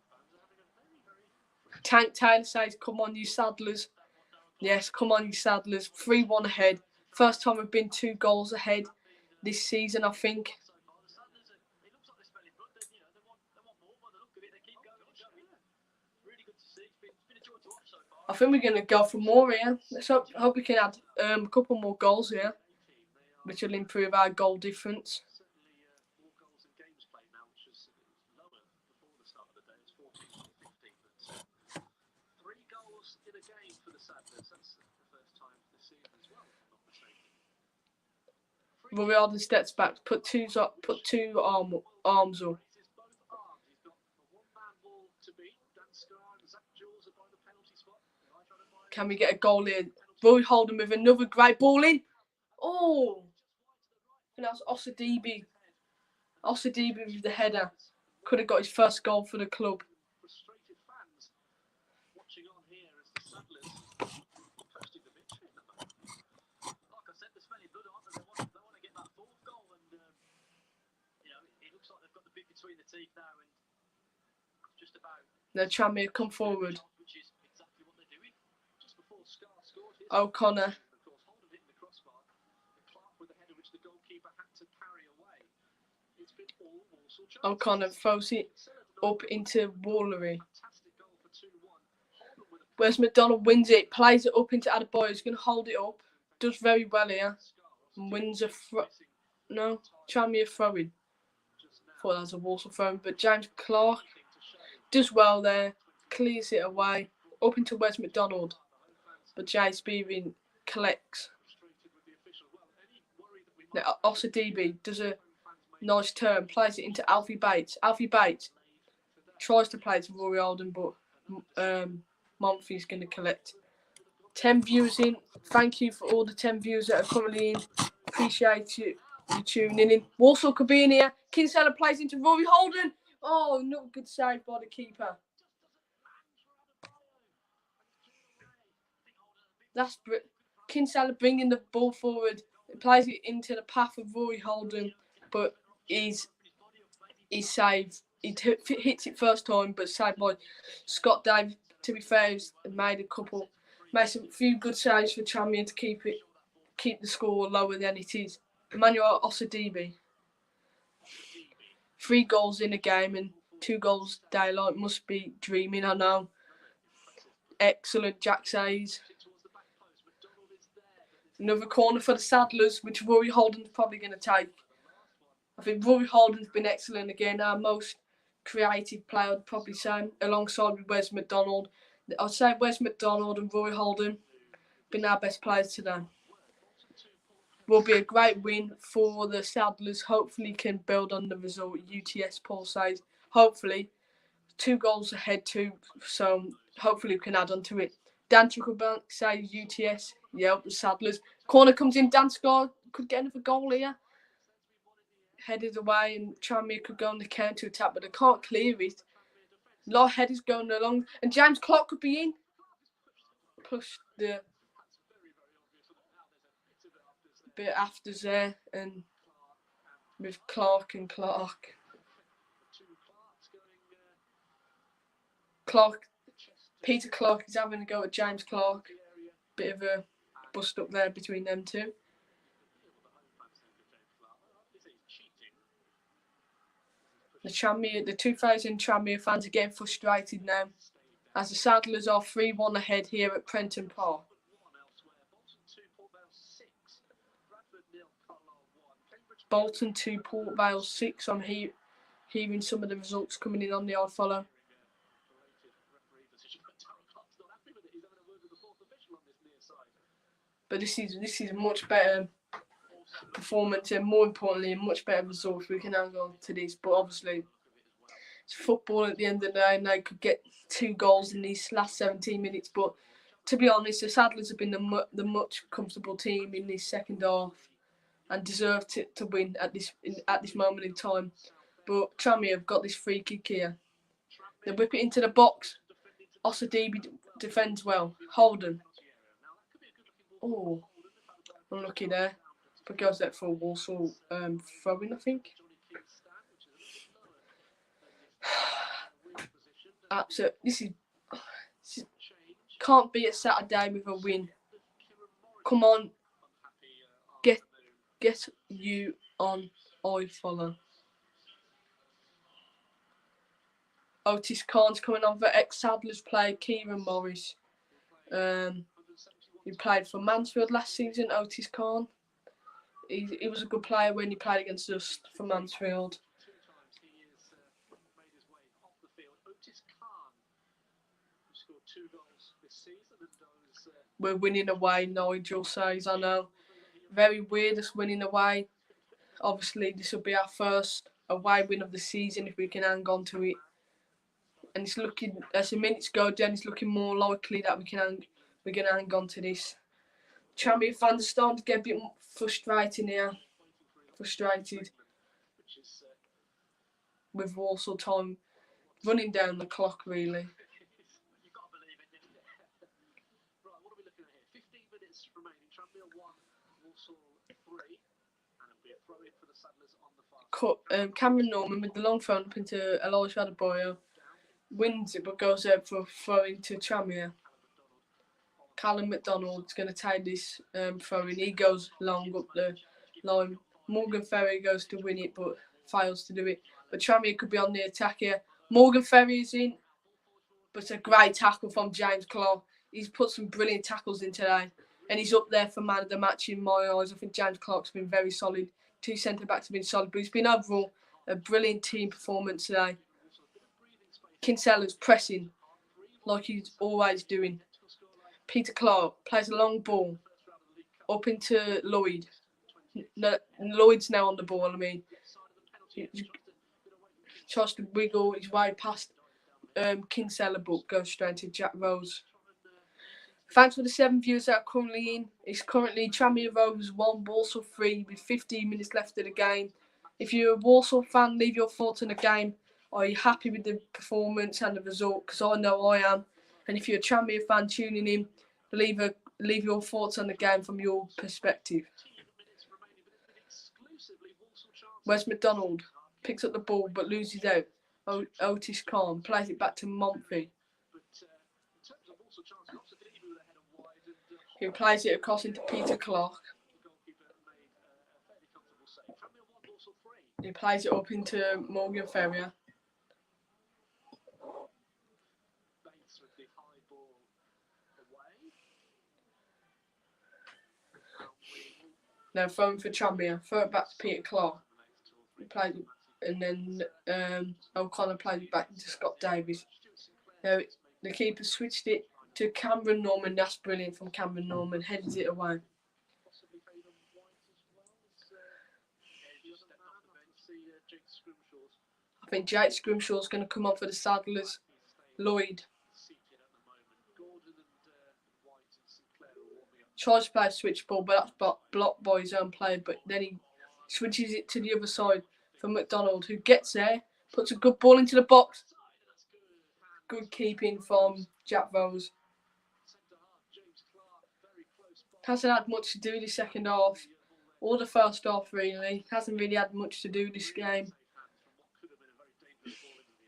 Tank Taylor says, come on, you Saddlers. Yes, come on, you Saddlers. 3-1 ahead. First time we've been 2 goals ahead this season, I think. I think we're going to go for more here. Let's hope we can add a couple more goals here, which will improve our goal difference. Rory Alden steps back, put two arms up. Can we get a goal in? Rory Holden with another great ball in. Oh! And that was Osadibi. Osadibi with the header. Could have got his first goal for the club. Now Tranmere come forward. O'Connor. O'Connor throws it up into Wallery. Whereas McDonald wins it, plays it up into Adebayo. He's going to hold it up. Does very well here. And wins a no, Tranmere throwing. Thought that was a Walsall throwing, but James Clark does well there. Clears it away. Up into Wes McDonald. But Jay Spearing collects. Now Osadibi does a nice turn, plays it into Alfie Bates. Alfie Bates tries to play to Rory Alden, but Monfrey's going to collect. 10 viewers in. Thank you for all the 10 viewers that are currently in. Appreciate you tuning in. Walsall could be in here. Kinsella plays into Rory Holden. Oh, not good save by the keeper. That's Kinsella bringing the ball forward. It plays it into the path of Rory Holden, but he's saved. He hits it first time, but saved by Scott Dave. To be fair, he's made a few good saves for Tranmere to keep the score lower than it is. Emmanuel Osadibi. 3 goals in a game and 2 goals daylight must be dreaming, I know. Excellent, Jack says. Another corner for the Saddlers, which Rory Holden's probably going to take. I think Rory Holden's been excellent again. Our most creative player, I'd probably say, alongside with Wes McDonald. I'd say Wes McDonald and Rory Holden been our best players today. Will be a great win for the Saddlers. Hopefully can build on the result. UTS, Paul says. Hopefully. 2 goals ahead too, so hopefully we can add on to it. Dan Chucklebank says UTS. Yep, the Saddlers. Corner comes in. Dan scored. Could get another goal here. Headed away and Tranmere could go on the counter attack, but they can't clear it. A lot of headers going along, and James Clark could be in. Plus the bit after there, and with Clark. Peter Clark is having a go at James Clark. Bit of a bust up there between them two. The 2000 Tranmere fans are getting frustrated now, as the Saddlers are 3-1 ahead here at Prenton Park. Bolton 2, Port Vale 6. I'm hearing some of the results coming in on the odd follow. But this is a much better performance and, more importantly, a much better result. We can hang on to this, but obviously it's football at the end of the day, and they could get 2 goals in these last 17 minutes. But to be honest, the Saddlers have been the much comfortable team in this second half and deserve to win at this moment in time. But Tranmere have got this free kick here. They whip it into the box. Osadibi defends well. Holden. Oh, unlucky there. But goes there for Walsall throwing, I think. Absolutely. This is can't be a Saturday with a win. Come on, get you on iFollow. Otis Khan's coming on for ex-Saddlers player Kieran Morris. He played for Mansfield last season, Otis Khan. He was a good player when he played against us for Mansfield. We're winning away, Nigel says, I know. Very weird us winning away. Obviously, this will be our first away win of the season if we can hang on to it. And it's looking, as the minutes go down, it's looking more likely that we're going to hang on to this. Tranmere fans are starting to get a bit frustrated here. Frustrated with Walsall time running down the clock, really. You've got to believe it, didn't you? Right, what are we looking at here? 15 minutes remaining. Tranmere 1, Walsall 3. And it'll be a throw in for the Saddlers on the far side. Cameron Norman with the long throw up into Elijah Adebayo. Wins it but goes out for a throw into Tranmere. Callum McDonald's going to take this throw in. He goes long up the line. Morgan Ferry goes to win it but fails to do it. But Tranmere could be on the attack here. Morgan Ferry is in, but it's a great tackle from James Clark. He's put some brilliant tackles in today, and he's up there for man of the match in my eyes. I think James Clark's been very solid. Two centre-backs have been solid, but it's been overall a brilliant team performance today. Kinsella's pressing like he's always doing. Peter Clark plays a long ball up into Lloyd. No, Lloyd's now on the ball, He tries to wiggle his way past Kinsella, but goes straight to Jack Rose. Thanks for the 7 viewers that are currently in. It's currently Tranmere Rovers 1, Walsall 3 with 15 minutes left of the game. If you're a Walsall fan, leave your thoughts on the game. Are you happy with the performance and the result? Because I know I am. And if you're a Tranmere fan tuning in, leave your thoughts on the game from your perspective. Wes McDonald picks up the ball but loses out. Otis Khan plays it back to Monfrey, who plays it across into Peter Clark. He plays it up into Morgan Ferrier. Now throwing for Tranmere, throw it back to Peter Clark. He plays it, and then O'Connor plays it back to Scott Davies. Now the keeper switched it to Cameron Norman. That's brilliant from Cameron Norman. Heads it away. I think Jake Scrimshaw's going to come on for the Saddlers. Lloyd tries to play a switch ball, but that's blocked by his own player. But then he switches it to the other side for McDonald, who gets there, puts a good ball into the box. Good keeping from Jack Rose. Hasn't had much to do this second half, or the first half really. Hasn't really had much to do this game. I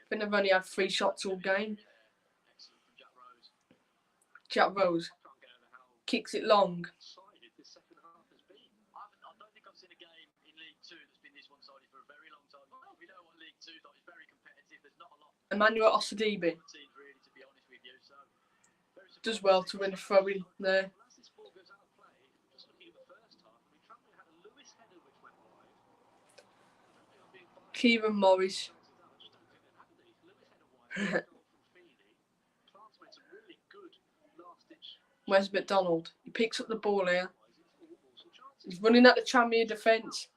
think they've only had 3 shots all game. Jack Rose kicks it long. Emmanuel Osadibe does well to win a throw-in there. Kieran Morris. Wes McDonald. He picks up the ball here. He's running at the Tranmere defence.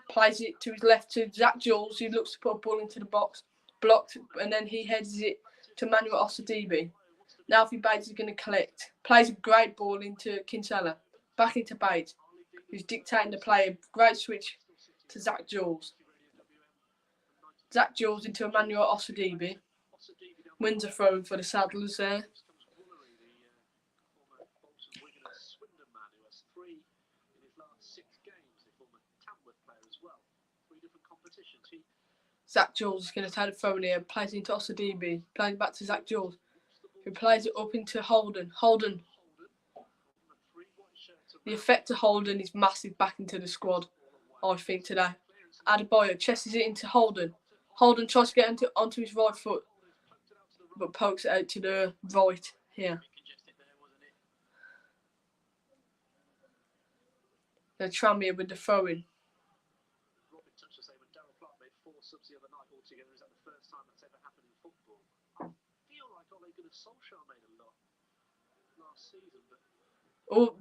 Plays it to his left to Zach Jules, who looks to put a ball into the box. Blocked, and then he heads it to Manuel Osadibe. Now Alfie Bates is going to collect. Plays a great ball into Kinsella. Back into Bates, who's dictating the play. Great switch to Zach Jules. Zach Jules into Emmanuel Osadibe. Wins a throw for the Saddlers there. Zach Jules is going to take the throw in here, plays into Osadibi, playing back to Zach Jules, who plays it up into Holden. Holden. The effect of Holden is massive back into the squad, I think, today. Adebayo chests it into Holden. Holden tries to get onto his right foot, but pokes it out to the right here. Then Tranmere with the throw-in. Robin touched to say when Darryl Clark made 4 subs the other night altogether, is that the first time that's ever happened in football? I feel like Ole Gunnar Solskjaer made a lot last season, but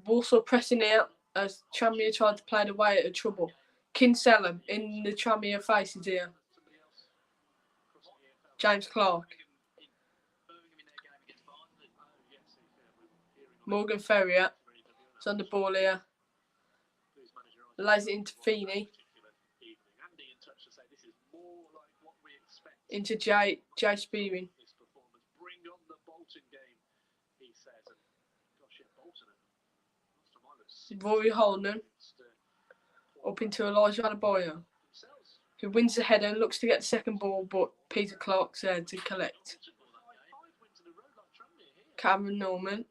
Also pressing out as Tranmere tried to play the way out of trouble. Kinsella in the Tranmere faces here. James Clark. Morgan Ferrier is on the ball here. Lays it into Feeney. Into Jay Spearing. bring on the Bolton game, he says. And gosh, yeah, Bolton Rory Holden up into Elijah Adebayo, who wins the header and looks to get the second ball, but Peter Clark's there to collect. Cameron Norman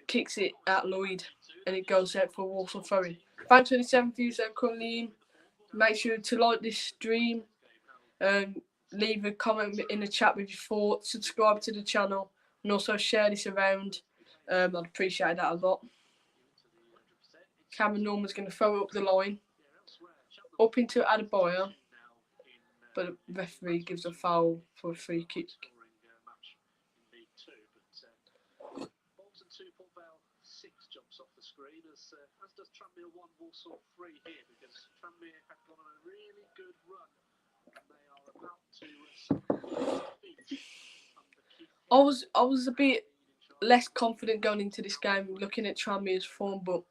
kicks it at Lloyd and it goes out for Walsall throwing. Thanks for the 7 views that are currently in. Make sure to like this stream, leave a comment in the chat with your thoughts, subscribe to the channel, and also share this around. I'd appreciate that a lot. Cameron Norman's going to throw it up the line, up into Adebayo, but the referee gives a foul for a free kick. Bolton 2, Port Vale 6 jumps off the screen, as does Tranmere 1, Walsall 3 here, because Tranmere have gone on a really good run, and they are about to defeat. I was a bit less confident going into this game, looking at Tranmere's form, but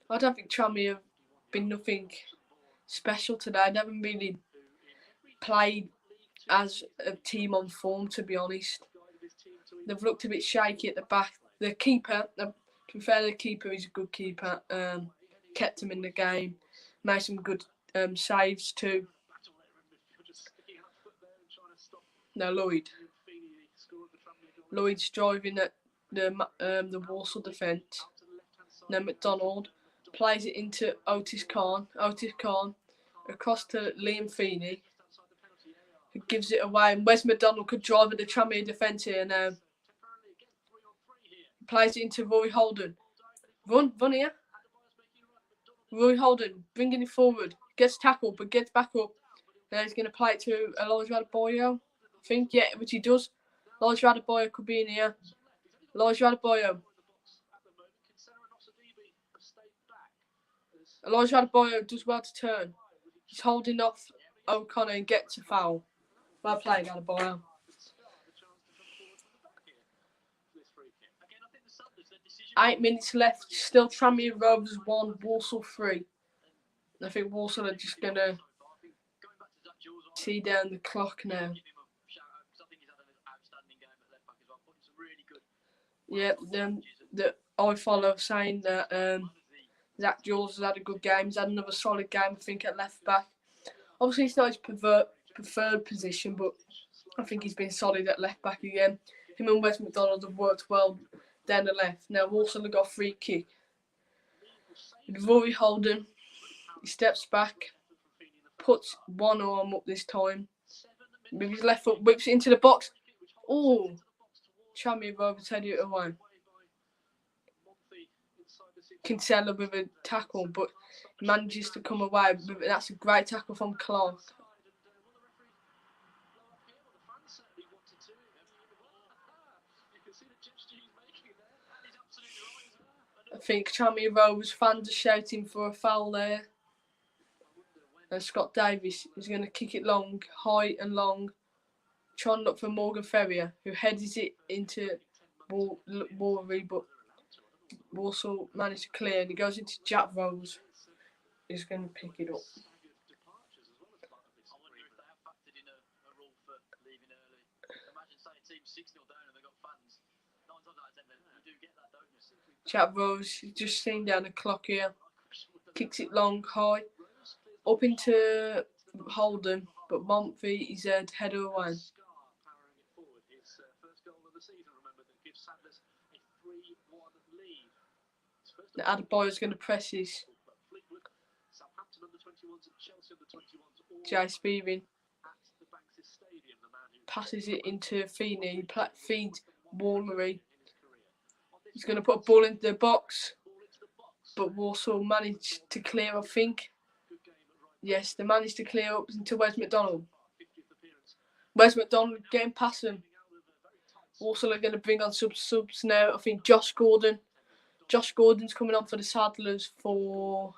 I don't think Tranmere have been nothing special today. They haven't really played as a team on form, to be honest. They've looked a bit shaky at the back. The keeper, to be fair, the keeper is a good keeper. Kept him in the game, made some good saves too. Now Lloyd's driving at the Walsall defence. Now McDonald plays it into Otis Khan. Otis Khan across to Liam Feeney, who gives it away. And Wes McDonald could drive at the Tranmere defence here now. Plays it into Roy Holden. Run here. Roy Holden bringing it forward. Gets tackled but gets back up. Now he's going to play it to Elijah Adebayo. I think, yeah, which he does. Elijah Adebayo could be in here. Elijah Adebayo. Elijah Adebayo does well to turn. He's holding off O'Connor and gets a foul. Well played, Adebayo. 8 minutes left. Still Tranmere Rovers 1, Walsall 3. I think Walsall are just going to see down the clock now. Yeah, the I follow saying that Zach Jules has had a good game. He's had another solid game, I think, at left back. Obviously, it's not his preferred position, but I think he's been solid at left back again. Him and Wes McDonald have worked well down the left. Now Walsall have got a free kick. With Rory Holden, he steps back, puts one arm up this time. With his left foot, whips it into the box. Oh, Tranmere Rovers headed it away. Kinsella with a tackle, but manages to come away. That's a great tackle from Clark. I think Tranmere Rovers fans are shouting for a foul there. And Scott Davis is going to kick it long, high and long. Trying to look for Morgan Ferrier, who heads it into Walry, but Walsall managed to clear, and he goes into Jack Rose, who's going to pick it up. Jack Rose just seen down the clock here, kicks it long, high, up into Holden, but Monfy, his header away. Scar powering it forward. His first goal of the season, remember, that gives Saddlers a 3-1 lead. The Adebayo's going to press his. Fleetwood, Southampton under-21s and Chelsea under-21s all Jay Spearing at the Banks' Stadium. The man who passes it into Feeney. He feeds Wallery. in his career. He's going to put a ball into the box, Ball into the box. but Walsall managed to clear, I think. Good game at right. Yes, they managed to clear up into Wes McDonald. 50th appearance. Wes McDonald getting past him. Out of a very tight Walsall are going to bring on subs now. I think Josh Gordon. Josh Gordon's coming on for the Saddlers for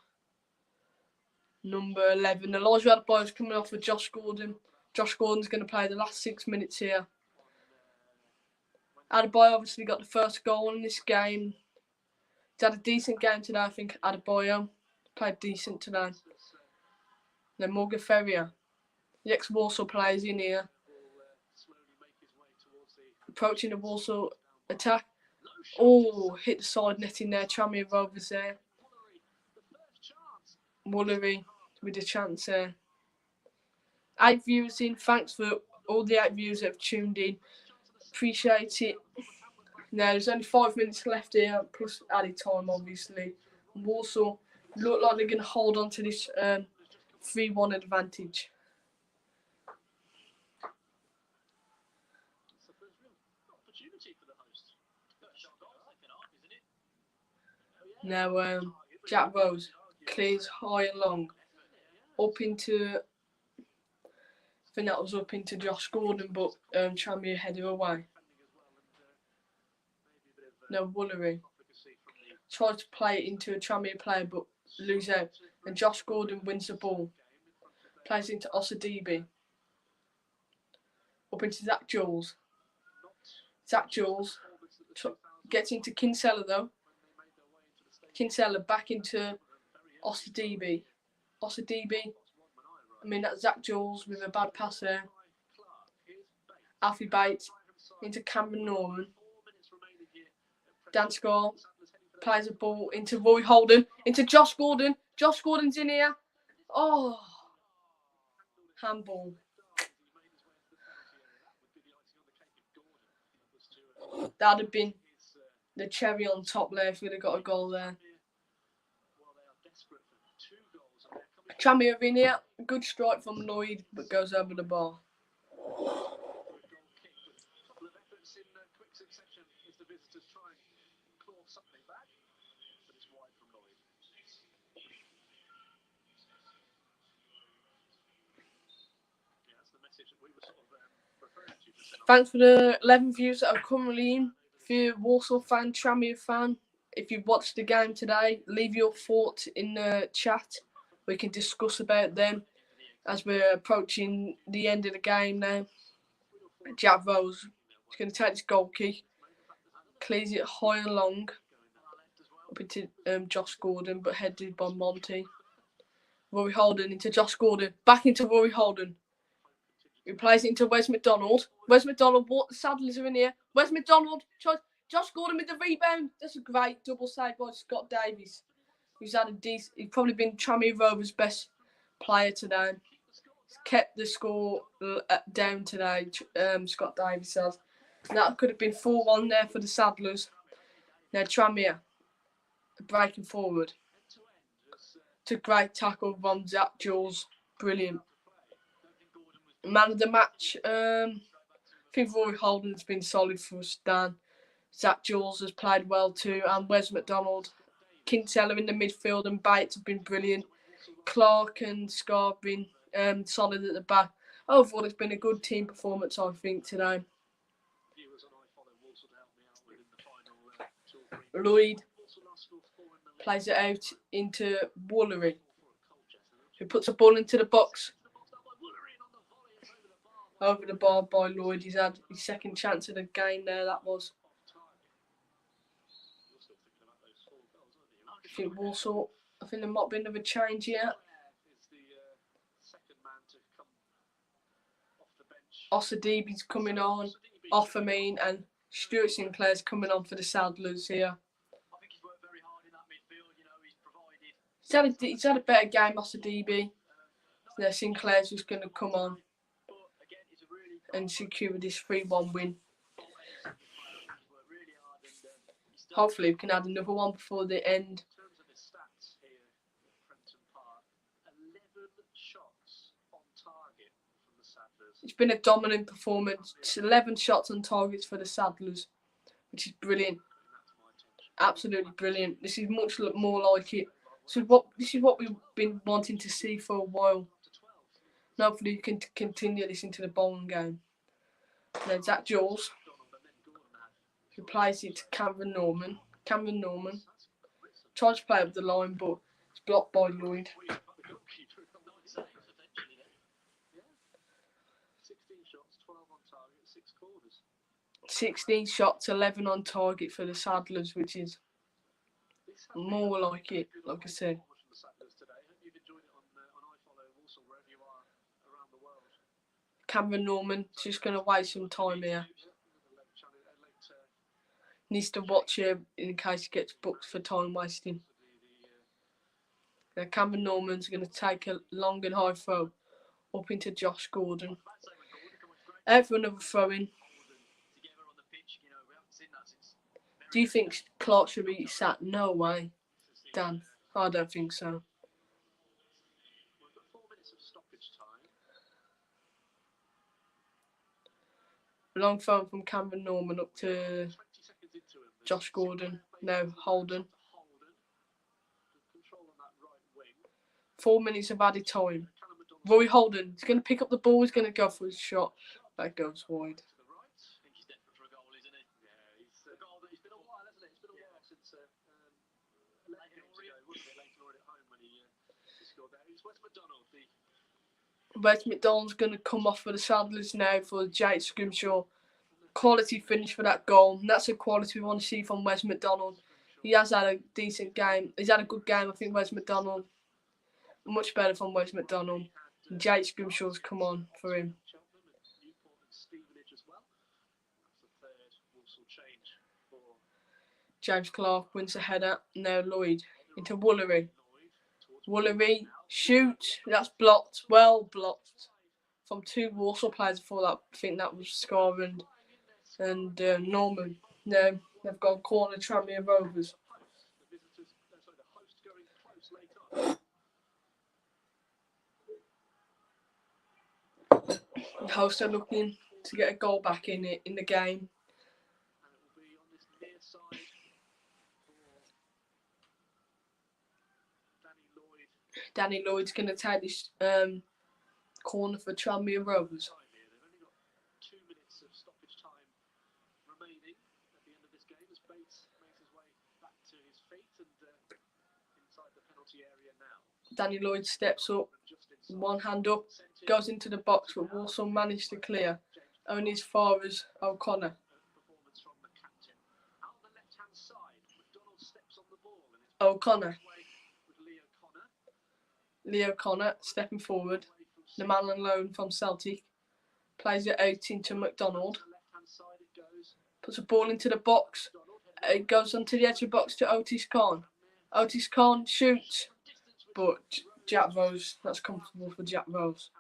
number 11. Elijah Adebayo's coming off for Josh Gordon. Josh Gordon's going to play the last 6 minutes here. Adebayo obviously got the first goal in this game. He's had a decent game today, I think. Adebayo played decent today. Then Morgan Ferrier, the ex-Walsall players in here. slowly make his way towards the Approaching the Walsall attack. Oh, hit the side netting there. Tranmere Rovers there. the first chance. Woolery with a chance there. 8 viewers in. Thanks for all the 8 viewers that have tuned in. Appreciate it. Now, there's only 5 minutes left here, plus added time, obviously. Walsall look like they're going to hold on to this 3-1 advantage. It's the first real opportunity for the host. Shot goal second half, isn't it? Now, Jack Rose clears high and long. Up into... I think that was up into Josh Gordon, but Tranmere headed away. No, Woolery tries to play it into a Tranmere player, but lose out. And Josh Gordon wins the ball. Plays into Osadibi. Up into Zach Jules. Zach Jules gets into Kinsella though. Kinsella back into Osadibi. Osadibi. I mean, that's Zach Jules with a bad pass there. Alfie Bates into Cameron Norman. Dan Scar plays a ball into Roy Holden, into Josh Gordon. Josh Gordon's in here. Oh, handball. That'd have been the cherry on top there if we'd have got a goal there. Tranmere in here. Good strike from Lloyd, but goes over the bar. Something back, but it's wide from Lloyd. Yeah, that's the message that we were sort of referring to. Thanks for the 11 views that are currently in. If you're a Walsall fan, Tranmere fan, if you've watched the game today, leave your thoughts in the chat. We can discuss about them as we're approaching the end of the game now. Jack Rose is going to take this goal kick. Clears it high and long. Up into Josh Gordon, but headed by Monty. Rory Holden into Josh Gordon. Back into Rory Holden. He plays it into Wes McDonald. Wes McDonald, what the Saddlers are in here. Wes McDonald, Josh Gordon with the rebound. That's a great double save by Scott Davies. He's had a decent. He's probably been Tranmere Rovers' best player today. He's kept the score down today. Scott Davies says. That could have been 4-1 there for the Saddlers. Now Tranmere breaking forward. It's a great tackle from Zach Jules. Brilliant. Man of the match. I think Roy Holden's been solid for us, Dan. Zach Jules has played well too. And Wes McDonald. Kinsella in the midfield and Bates have been brilliant. Clark and Scar have been solid at the back. Overall, it's been a good team performance, I think, today. Lloyd plays it out into Woolery, who puts a ball into the box. Over the bar by Lloyd. He's had his second chance of the game there, that was. I think Walsall, I think there might be another change here. Osadibi's coming on, off and Stuart Sinclair's coming on for the Saddlers here. He's had a better game, Osadibi. Now Sinclair's just going to come on and secure this 3-1 win. Hopefully we can add another one before the end. It's been a dominant performance. It's 11 shots on targets for the Saddlers, which is brilliant. Absolutely brilliant. This is much more like it. This is what we've been wanting to see for a while. And hopefully you can continue this into the bowling game. Now Zach Jules, who plays it to Cameron Norman. Cameron Norman tries to play up the line, but it's blocked by Lloyd. 16 shots, 11 on target for the Saddlers, which is more like it, like I said. Cameron Norman just going to waste some time here. Needs to watch him in case he gets booked for time wasting. Now Cameron Norman's going to take a long and high throw up into Josh Gordon. Out for another throw in. Do you think Clark should be sat? No way, Dan. I don't think so. Long throw from Cameron Norman up to Josh Gordon. Now Holden. 4 minutes of added time. Roy Holden is going to pick up the ball. He's going to go for his shot. That goes wide. Wes McDonald's going to come off for the Saddlers now for Jake Scrimshaw. Quality finish for that goal. And that's the quality we want to see from Wes McDonald. He has had a decent game. He's had a good game, I think, Wes McDonald. Much better from Wes McDonald. And Jake Scrimshaw's come on for him. James Clark wins the header. Now Lloyd into Woolery. Woolery shoots. That's blocked. Well blocked. From 2 Walsall players before that. I think that was Scar and Norman. Now they've got corner Tranmere Rovers. The hosts are looking to get a goal back in the game. Danny Lloyd's going to take this corner for Tranmere Rovers. Danny Lloyd steps up, one hand up, goes into the box, but Walsall managed to clear. Only as far as O'Connor. Leo Connor stepping forward. The man on loan from Celtic. Plays it out into McDonald. Puts a ball into the box. It goes onto the edge of the box to Otis Khan. Otis Khan shoots. But Jack Rose, that's comfortable for Jack Rose.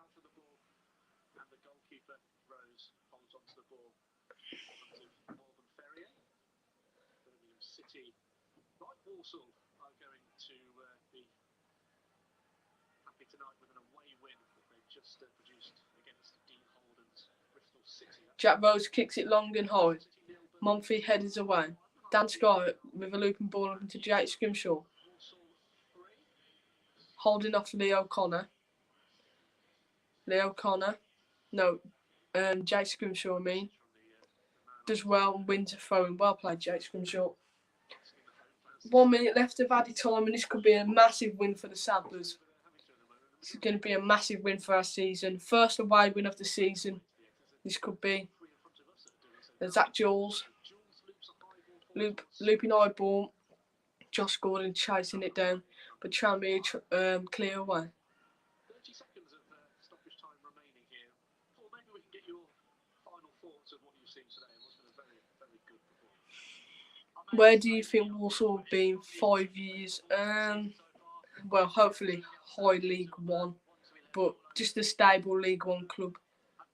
Jack Rose kicks it long and high. Monfrey headers away. Dan Scott with a looping ball up into Jake Scrimshaw. Holding off Leo Connor. Jake Scrimshaw, I mean. Does well and wins a throw. Well played, Jake Scrimshaw. 1 minute left of added time, and this could be a massive win for the Saddlers. This is going to be a massive win for our season. First away win of the season. This could be. Zach Jules. Looping high ball. Josh Gordon chasing it down. But Tranmere clear away. 30 seconds of stoppage time remaining here. Paul, maybe we can get your final thoughts of what you've seen today. It was a very, very good performance. Where do you think Walsall will be in 5 years? Well, hopefully high League One. but just a stable League One club,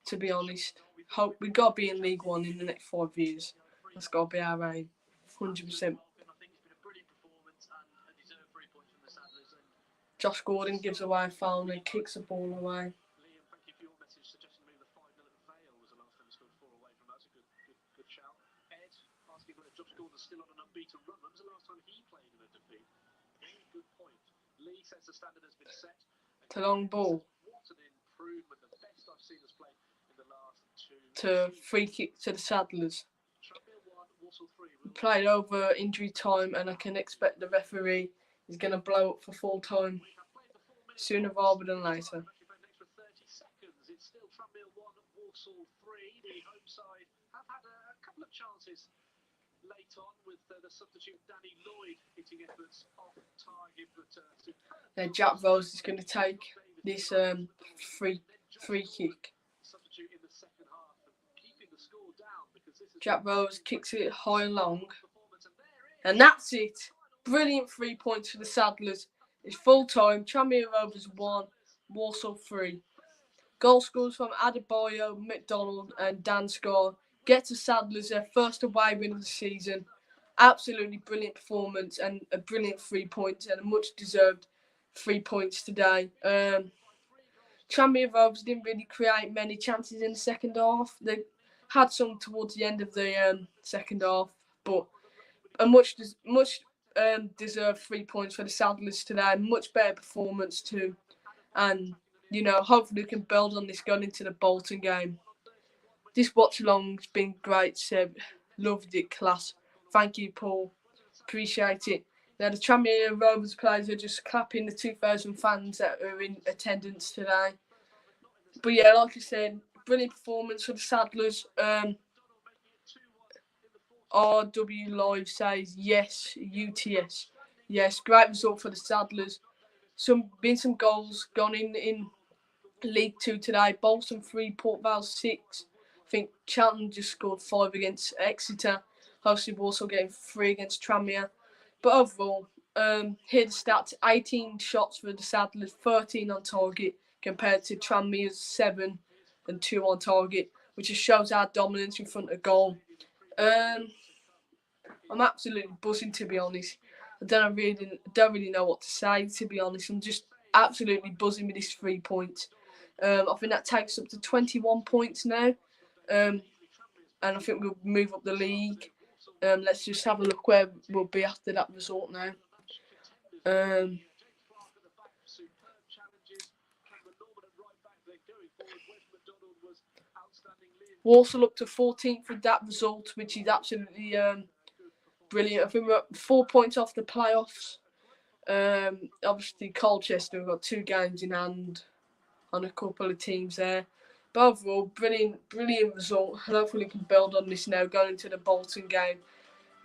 to be honest. Hope we got to be in League One in the next 5 years. That's got to be our aim, 100%. I think it's been a brilliant performance and a deserved 3 points from the Saddlers. And Josh Gordon gives away a foul and kicks the ball away. Liam, thank you for your message suggesting maybe the 5-0 at Vale was the last time he scored 4 away from. That's a good shout. Ed asking whether Josh Gordon's still on an unbeaten run. When was the last time he played in a defeat? Very good point. Lee says the standard has been set. To long ball. What an improvement. The best I've seen us play in the last 2 To free kick to the Saddlers. Tranmere 1, Walsall 3. Played over injury time, and I can expect the referee is going to blow up for full time sooner rather than later. For 30 seconds, it's still Tranmere 1, Walsall 3. The home side have had a couple of chances late on with the substitute Danny Lloyd hitting efforts off target, but superb. Jack Rose is going to take this free kick. Substitute in the second half and keeping the score down because this is Jack Rose kicks it high and long, and that's it. Brilliant 3 points for the Saddlers. It's full time. Tranmere Rovers 1, Walsall 3. Goal scores from Adebayo, McDonald, and Dan Scar get to Saddlers their first away win of the season. Absolutely brilliant performance and a brilliant 3 points and a much deserved 3 points today. Tranmere Rovers didn't really create many chances in the second half. They had some towards the end of the second half, but a much deserved 3 points for the Saddlers today. Much better performance too, and hopefully we can build on this going into the Bolton game. This watch along's been great, Seb. Loved it, class. Thank you, Paul. Appreciate it. Now the Tranmere Rovers players are just clapping the 2,000 fans that are in attendance today. But yeah, like I said, brilliant performance for the Saddlers. RW Live says yes, UTS. Yes, great result for the Saddlers. Been some goals gone in League 2 today. Bolton 3, Port Vale 6. I think Cheltenham just scored 5 against Exeter. Hopefully we're also getting 3 against Tranmere. But overall, here the stats: 18 shots for the Saddlers, 13 on target, compared to Tranmere's 7 and 2 on target, which just shows our dominance in front of goal. I'm absolutely buzzing, to be honest. I don't really know what to say, to be honest. I'm just absolutely buzzing with this 3 points. I think that takes up to 21 points now. And I think we'll move up the league. Let's just have a look where we'll be after that result now. Walsall up to 14th with that result, which is absolutely brilliant. I think we're 4 points off the playoffs. Obviously, Colchester have got 2 games in hand on a couple of teams there. But overall, brilliant result. Hopefully we can build on this now going into the Bolton game.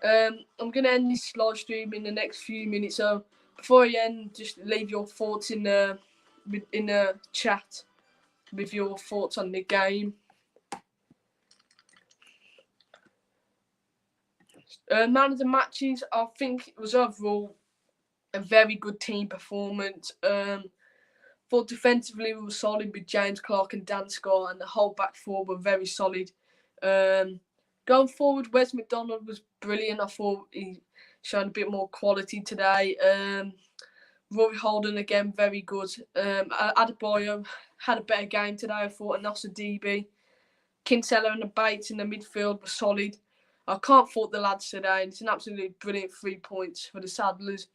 I'm going to end this live stream in the next few minutes. So before I end, just leave your thoughts in the chat with your thoughts on the game. Man of the matches, I think it was overall a very good team performance. Thought defensively we were solid with James Clark and Dan Scott, and the whole back four were very solid. Going forward, Wes McDonald was brilliant. I thought he showed a bit more quality today. Rory Holden again, very good. Adebayo had a better game today, I thought, and Nossa DB. Kinsella and the Bates in the midfield were solid. I can't fault the lads today. It's an absolutely brilliant 3 points for the Saddlers.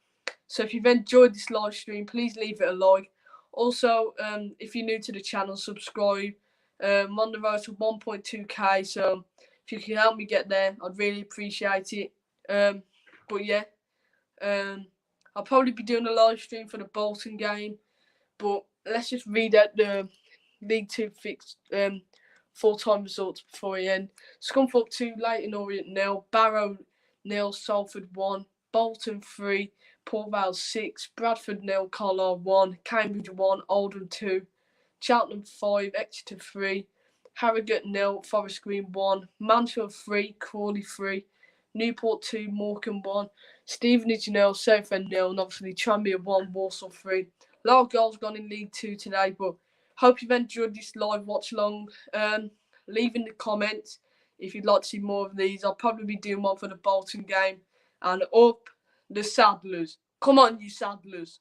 So if you've enjoyed this live stream, please leave it a like. Also, if you're new to the channel, subscribe. I'm on the road to 1.2k, so if you can help me get there, I'd really appreciate it. But yeah, I'll probably be doing a live stream for the Bolton game. But let's just read out the League 2 fixed full-time results before I end. Scunthorpe 2, Leyton Orient 0, Barrow 0, Salford 1, Bolton 3, Port Vale 6, Bradford 0, Carlisle 1, Cambridge 1, Oldham 2, Cheltenham 5, Exeter 3, Harrogate 0, Forest Green 1, Mansfield 3, Crawley 3, Newport 2, Morecambe 1, Stevenage 0, Southend 0, and obviously Tranmere 1, Walsall 3. A lot of goals gone in League 2 today, but Hope you've enjoyed this live watch along. Leave in the comments if you'd like to see more of these. I'll probably be doing one for the Bolton game. And up the Saddlers. Come on, you Saddlers.